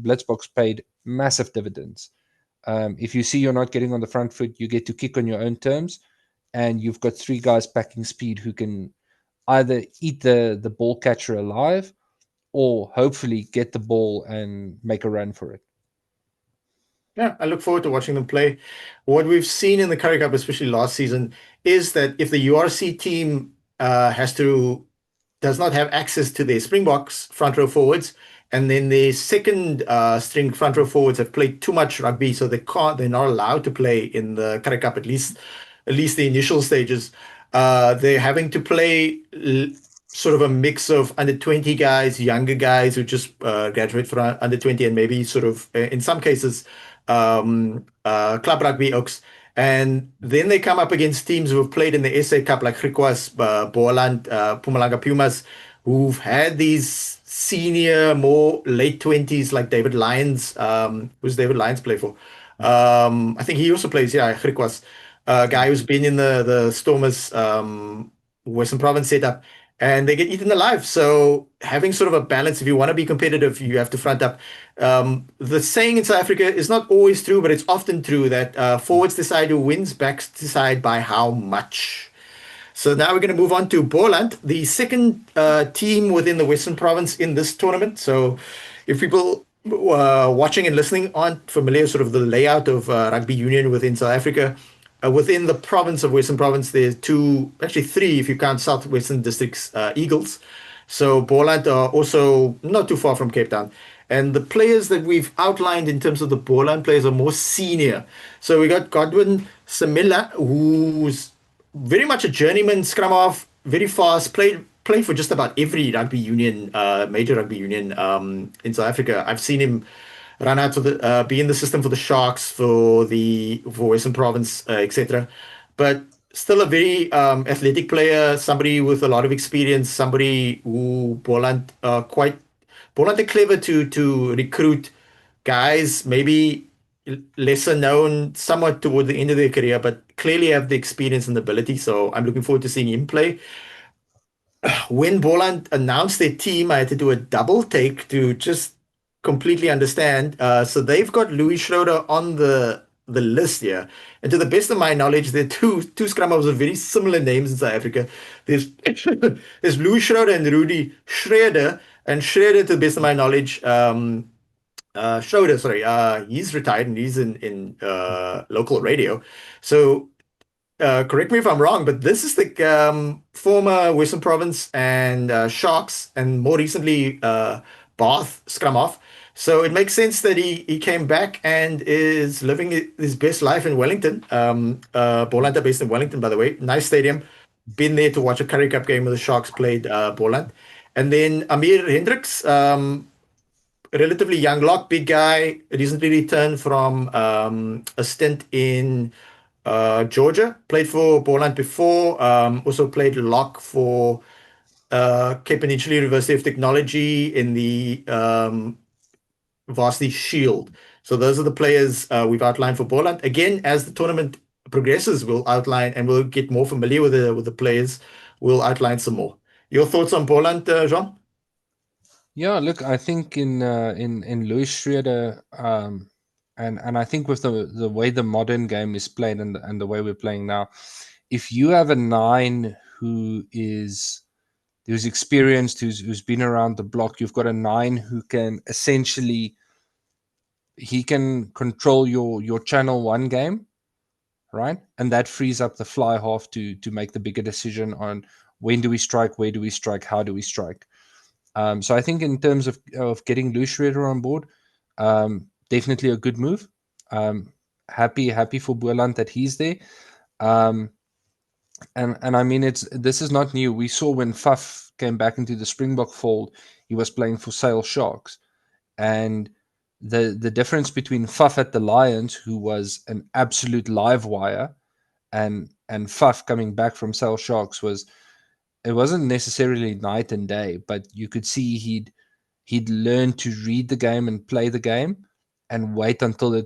Speaker 4: Blitzboks paid massive dividends. If you see you're not getting on the front foot, you get to kick on your own terms, and you've got three guys packing speed who can either eat the ball catcher alive or hopefully get the ball and make a run for it.
Speaker 3: Yeah, I look forward to watching them play. What we've seen in the Currie Cup, especially last season, is that if the URC team does not have access to their Springboks front row forwards, and then the second string front row forwards have played too much rugby, so they're not allowed to play in the Currie Cup, at least the initial stages. They're having to play sort of a mix of under 20 guys, younger guys who just graduate from under 20, and maybe sort of in some cases club rugby oaks. And then they come up against teams who have played in the SA Cup, like Griquas, Boland, Mpumalanga Pumas, who've had these senior, more late 20s, like David Lyons. Who's David Lyons play for? I think he also plays, Griquas. Guy who's been in the Stormers Western Province setup, and they get eaten alive. So having sort of a balance, if you want to be competitive, you have to front up. The saying in South Africa is not always true, but it's often true that forwards decide who wins, backs decide by how much. So now we're going to move on to Boland, the second team within the Western Province in this tournament. So if people watching and listening aren't familiar sort of the layout of rugby union within South Africa, within the province of Western Province, there's three, if you count Southwestern District's Eagles. So Boland are also not too far from Cape Town. And the players that we've outlined in terms of the Boland players are more senior. So we got Godwin Samila, who's very much a journeyman scrum half, very fast, played for just about every rugby union, major rugby union in South Africa. I've seen him run out to be in the system for the Sharks, for Western Province, etc. But still a very athletic player, somebody with a lot of experience, somebody who Boland are clever to recruit guys, maybe lesser known somewhat toward the end of their career, but clearly have the experience and the ability. So I'm looking forward to seeing him play. When Boland announced their team, I had to do a double take to just completely understand. So they've got Louis Schroeder on the list here. And to the best of my knowledge, there are two scrum halves with very similar names in South Africa. There's Louis Schroeder and Rudy Schroeder. And Schroeder, to the best of my knowledge, Schroeder, sorry, he's retired and he's in local radio. So correct me if I'm wrong, but this is the former Western Province and Sharks, and more recently Bath scrum half. So it makes sense that he came back and is living his best life in Wellington. Boland are based in Wellington, by the way. Nice stadium. Been there to watch a Currie Cup game where the Sharks played Boland. And then Amir Hendricks, relatively young lock, big guy, recently returned from a stint in Georgia, played for Boland before, also played lock for Cape Peninsula University of Technology in the Varsity Shield. So those are the players we've outlined for Boland. Again, as the tournament progresses, we'll outline and we'll get more familiar with the players. We'll outline some more. Your thoughts on Boland, Jean?
Speaker 4: Yeah, look, I think in Louis Schroeder, and I think with the way the modern game is played and the way we're playing now, if you have a nine who's experienced, who's been around the block, you've got a nine who can essentially he can control your channel one game, right? And that frees up the fly half to make the bigger decision on when do we strike, where do we strike, how do we strike. So I think in terms of getting Louis Schroeder on board, definitely a good move. Happy for Boland that he's there. And I mean, this is not new. We saw when Faf came back into the Springbok fold, he was playing for Sale Sharks, and the difference between Faf at the Lions, who was an absolute live wire, and Faf coming back from Sale Sharks it wasn't necessarily night and day, but you could see he'd learned to read the game and play the game, and wait until the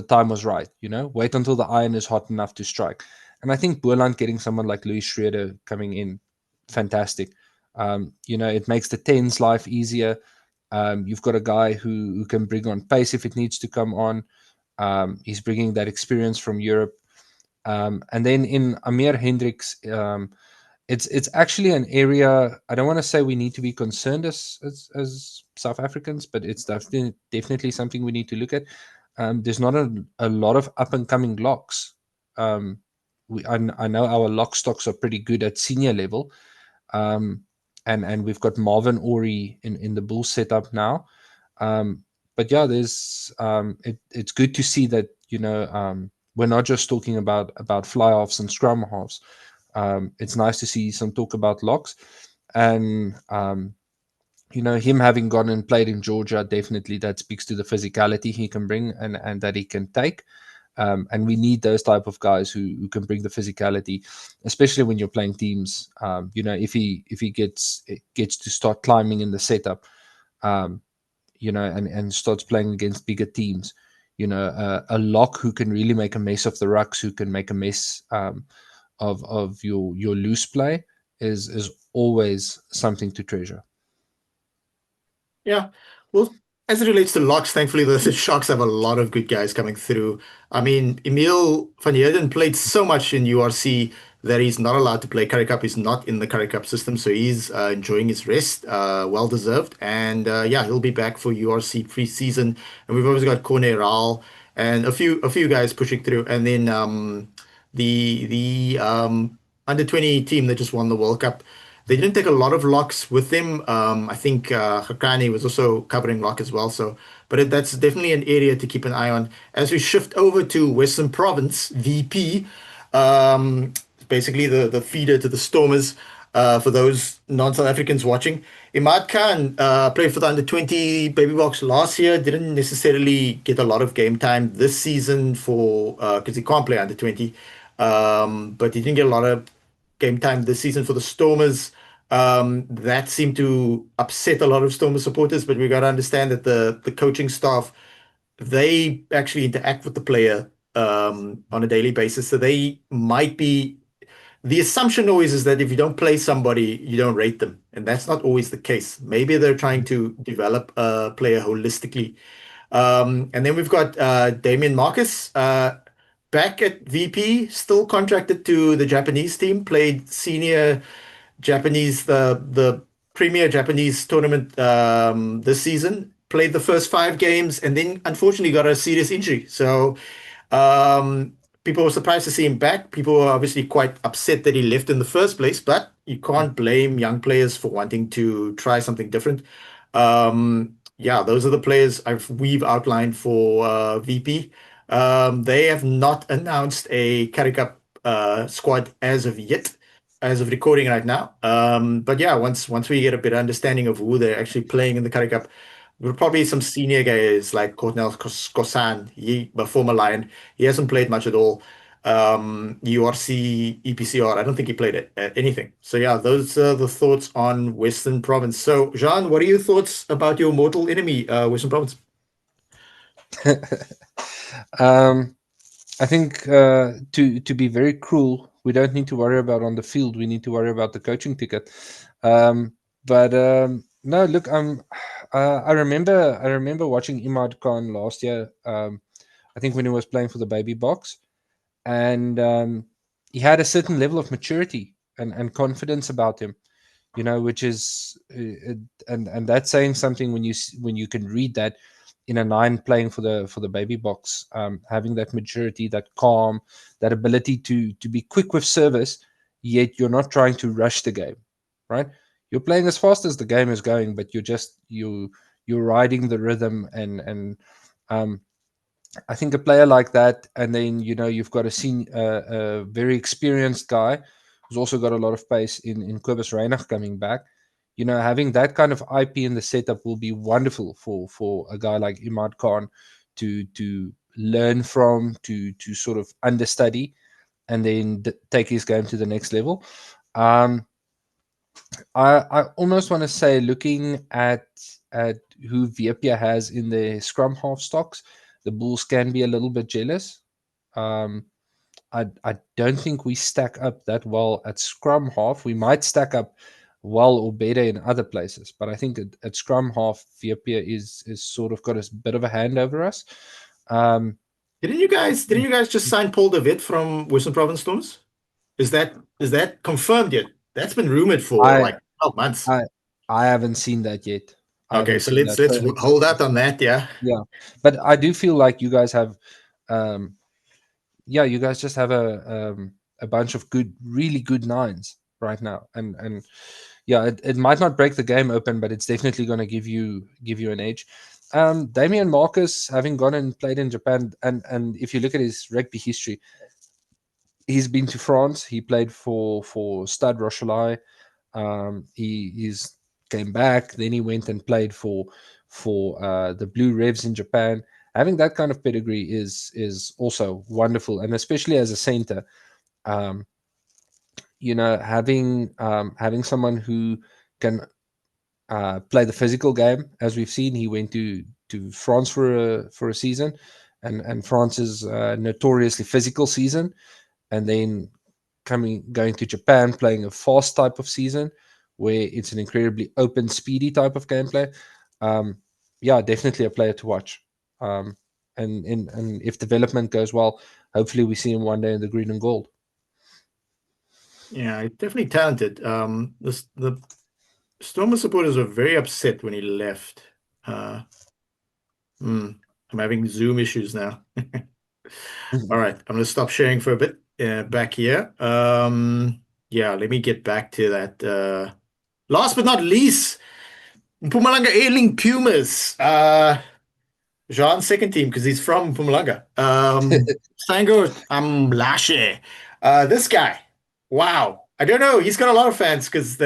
Speaker 4: time was right. Wait until the iron is hot enough to strike. And I think Boland getting someone like Louis Schroeder coming in, fantastic. It makes the tens life easier. You've got a guy who can bring on pace if it needs to come on. He's bringing that experience from Europe. And then in Amir Hendricks, it's actually an area, I don't want to say we need to be concerned as South Africans, but it's definitely something we need to look at. There's not a lot of up and coming locks. I know our lock stocks are pretty good at senior level, and we've got Marvin Ori in the Bulls setup now. But yeah, it's good to see that we're not just talking about fly halves and scrum halves. It's nice to see some talk about locks, and him having gone and played in Georgia, definitely that speaks to the physicality he can bring and that he can take. And we need those type of guys who can bring the physicality, especially when you're playing teams. If he gets to start climbing in the setup, and starts playing against bigger teams, a lock who can really make a mess of the rucks, who can make a mess of your loose play is always something to treasure.
Speaker 3: Yeah. Well, as it relates to locks, thankfully the Sharks have a lot of good guys coming through. I mean, Emil van Heerden played so much in URC that he's not allowed to play Currie Cup. He's not in the Currie Cup system, so he's enjoying his rest, well deserved. And yeah, he'll be back for URC pre-season. And we've always got Corne Raal and a few guys pushing through. And then the under 20 team that just won the World Cup. They didn't take a lot of locks with them. I think Hakani was also covering lock as well. But that's definitely an area to keep an eye on. As we shift over to Western Province, VP, basically the feeder to the Stormers, for those non-South Africans watching. Imad Khan played for the under-20 Baby Boks last year, didn't necessarily get a lot of game time this season because he can't play under-20. But he didn't get a lot of game time this season for the Stormers. That seemed to upset a lot of Stormers supporters, but we got to understand that the coaching staff, they actually interact with the player on a daily basis. So they might be, the assumption always is that if you don't play somebody, you don't rate them. And that's not always the case. Maybe they're trying to develop a player holistically. And then we've got Damien Marcus, back at VP, still contracted to the Japanese team, played senior Japanese, the premier Japanese tournament this season, played the first 5 games, and then unfortunately got a serious injury. So people were surprised to see him back. People were obviously quite upset that he left in the first place, but you can't blame young players for wanting to try something different. Yeah, those are the players we've outlined for VP. They have not announced a Currie Cup squad as of yet, as of recording right now. But yeah, once we get a better understanding of who they're actually playing in the Currie Cup, we'll probably some senior guys like Cornel Kosan, a former Lion. He hasn't played much at all. URC, EPCR. I don't think he played anything. So yeah, those are the thoughts on Western Province. So Jean, what are your thoughts about your mortal enemy, Western Province?
Speaker 4: I think to be very cruel, we don't need to worry about on the field. We need to worry about the coaching ticket. But no, look, I remember watching Imad Khan last year. I think when he was playing for the baby Boks, and he had a certain level of maturity and confidence about him, which is and that's saying something when you can read that in a nine playing for the baby Boks, having that maturity, that calm, that ability to be quick with service, yet you're not trying to rush the game, right? You're playing as fast as the game is going, but you're riding the rhythm, and um, I think a player like that, and then you've got a very experienced guy who's also got a lot of pace in Kobus Reinach coming back. Having that kind of IP in the setup will be wonderful for a guy like Imad Khan to learn from, to sort of understudy, and then take his game to the next level. I almost want to say, looking at who Viepia has in the scrum half stocks, the Bulls can be a little bit jealous. Um, I don't think we stack up that well at scrum half. We might stack up well or better in other places, but I think at scrum half, Viepia is sort of got a bit of a hand over us.
Speaker 3: Didn't you guys just sign Paul David from Western Province Storms? Is that confirmed yet? That's been rumored for
Speaker 4: I
Speaker 3: like 12 months.
Speaker 4: I haven't seen that yet. I
Speaker 3: Okay,
Speaker 4: haven't
Speaker 3: so
Speaker 4: seen that.
Speaker 3: let's
Speaker 4: So
Speaker 3: hold out on that, yeah.
Speaker 4: yeah, but I do feel like you guys have, um, you guys just have a bunch of really good nines right now, and yeah, it might not break the game open, but it's definitely going to give you an edge. Damian Marcus, having gone and played in Japan, and if you look at his rugby history, he's been to France. He played for Stade Rochelai. He's came back. Then he went and played for the Blue Revs in Japan. Having that kind of pedigree is also wonderful, and especially as a center, um, having someone who can play the physical game, as we've seen. He went to France for a season, and France's notoriously physical season, and then going to Japan, playing a fast type of season where it's an incredibly open, speedy type of gameplay. Definitely a player to watch. And if development goes well, hopefully we see him one day in the green and gold.
Speaker 3: Yeah, definitely talented. The Stormer supporters were very upset when he left. I'm having Zoom issues now. All right, I'm gonna stop sharing for a bit. Back here. Let me get back to that. Last but not least, Mpumalanga Ailing Pumas. Jean's second team because he's from Mpumalanga. Sango Amlashe. This guy. Wow. I don't know. He's got a lot of fans because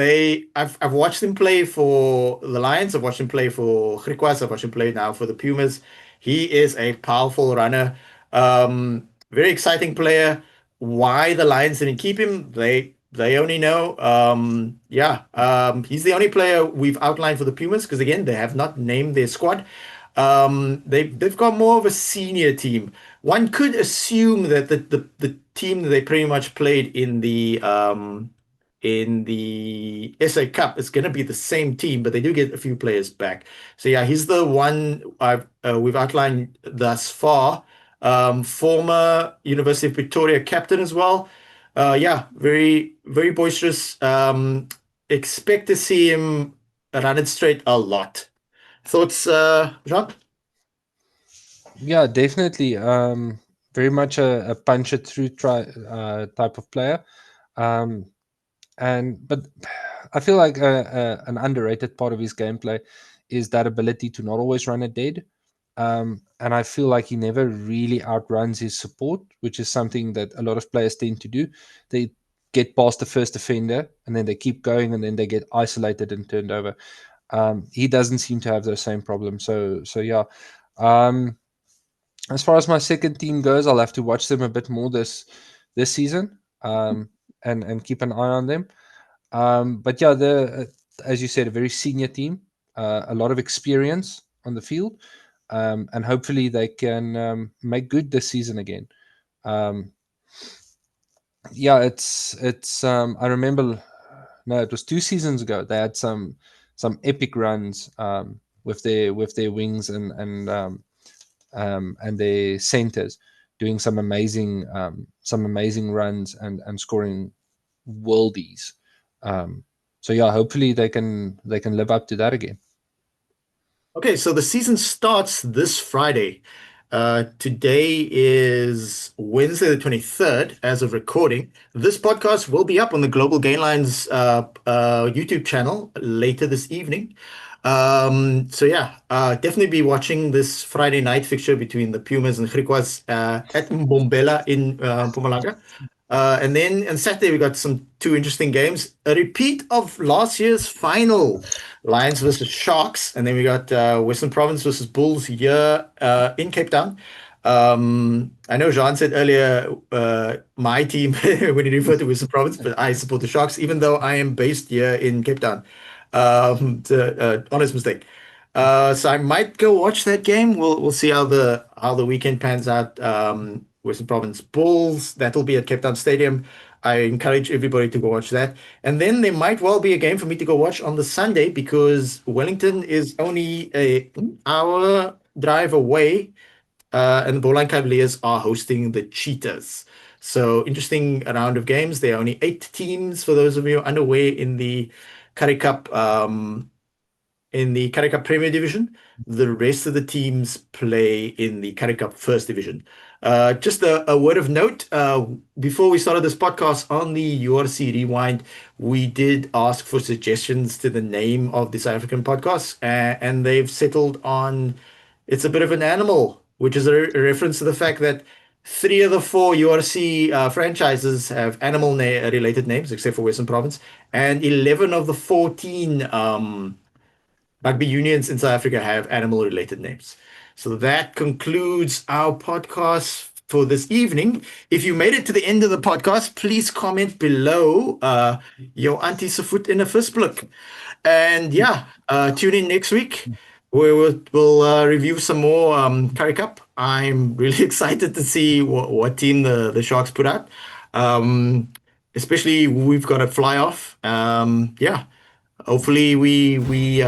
Speaker 3: I've watched him play for the Lions. I've watched him play for Griquas. I've watched him play now for the Pumas. He is a powerful runner. Very exciting player. Why the Lions didn't keep him, they only know. He's the only player we've outlined for the Pumas because again, they have not named their squad. They've got more of a senior team. One could assume that the team that they pretty much played in the SA Cup is going to be the same team, but they do get a few players back. So yeah, he's the one we've outlined thus far. Former University of Pretoria captain as well. Very very boisterous. Expect to see him run it straight a lot. Thoughts, Jean?
Speaker 4: Yeah, definitely. Very much a punch it through type of player. Um, but I feel like an underrated part of his gameplay is that ability to not always run it dead. And I feel like he never really outruns his support, which is something that a lot of players tend to do. They get past the first defender and then they keep going and then they get isolated and turned over. He doesn't seem to have those same problems. So yeah. As far as my second team goes, I'll have to watch them a bit more this season, and keep an eye on them. But yeah, as you said, a very senior team, a lot of experience on the field, and hopefully they can make good this season again. Yeah, it's. I remember, no, it was 2 seasons ago. They had some epic runs with their wings and their centers, doing some amazing runs and scoring worldies. So yeah, hopefully they can live up to that again.
Speaker 3: Okay, so the season starts this Friday. Today is Wednesday the 23rd, as of recording. This podcast will be up on the Global Gainline's YouTube channel later this evening. So yeah, definitely be watching this Friday night fixture between the Pumas and Griquas at Mbombela in Mpumalanga. And then on Saturday, we got some 2 interesting games. A repeat of last year's final, Lions versus Sharks. And then we got Western Province versus Bulls here in Cape Town. I know Johan said earlier my team when he referred to Western Province, but I support the Sharks, even though I am based here in Cape Town. Honest mistake. So I might go watch that game. We'll see how the weekend pans out. Western Province Bulls, that'll be at Cape Town Stadium. I encourage everybody to go watch that. And then there might well be a game for me to go watch on the Sunday, because Wellington is only an hour drive away, and the Bowline Cavaliers are hosting the Cheetahs. So interesting round of games. There are only 8 teams for those of you underway in the Currie Cup Premier Division. The rest of the teams play in the Currie Cup First Division. Just a word of note, before we started this podcast on the URC Rewind, we did ask for suggestions to the name of the South African podcast, and they've settled on It's a Bit of an Animal, which is a reference to the fact that 3 of the 4 URC franchises have animal-related names, except for Western Province, and 11 of the 14 rugby unions in South Africa have animal-related names. So that concludes our podcast for this evening. If you made it to the end of the podcast, please comment below your auntie se voet in 'n visblik. And yeah, tune in next week where we'll review some more Currie Cup. I'm really excited to see what team the Sharks put out. Especially we've got a fly-off. Yeah. Hopefully we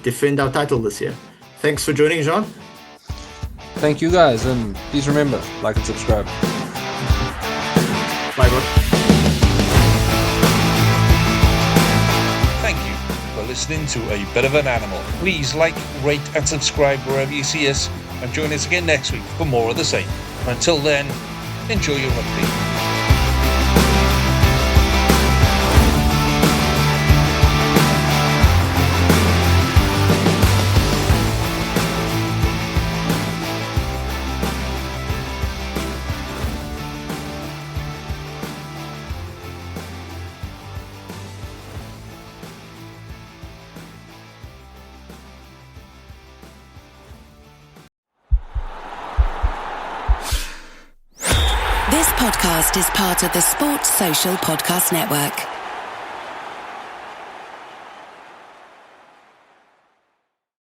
Speaker 3: defend our title this year. Thanks for joining, Jean.
Speaker 4: Thank you guys, and please remember, like and subscribe.
Speaker 3: Bye, bro.
Speaker 2: Thank you for listening to A Bit of an Animal. Please like, rate and subscribe wherever you see us, and join us again next week for more of the same. Until then, enjoy your rugby.
Speaker 5: This podcast is part of the Sports Social Podcast Network.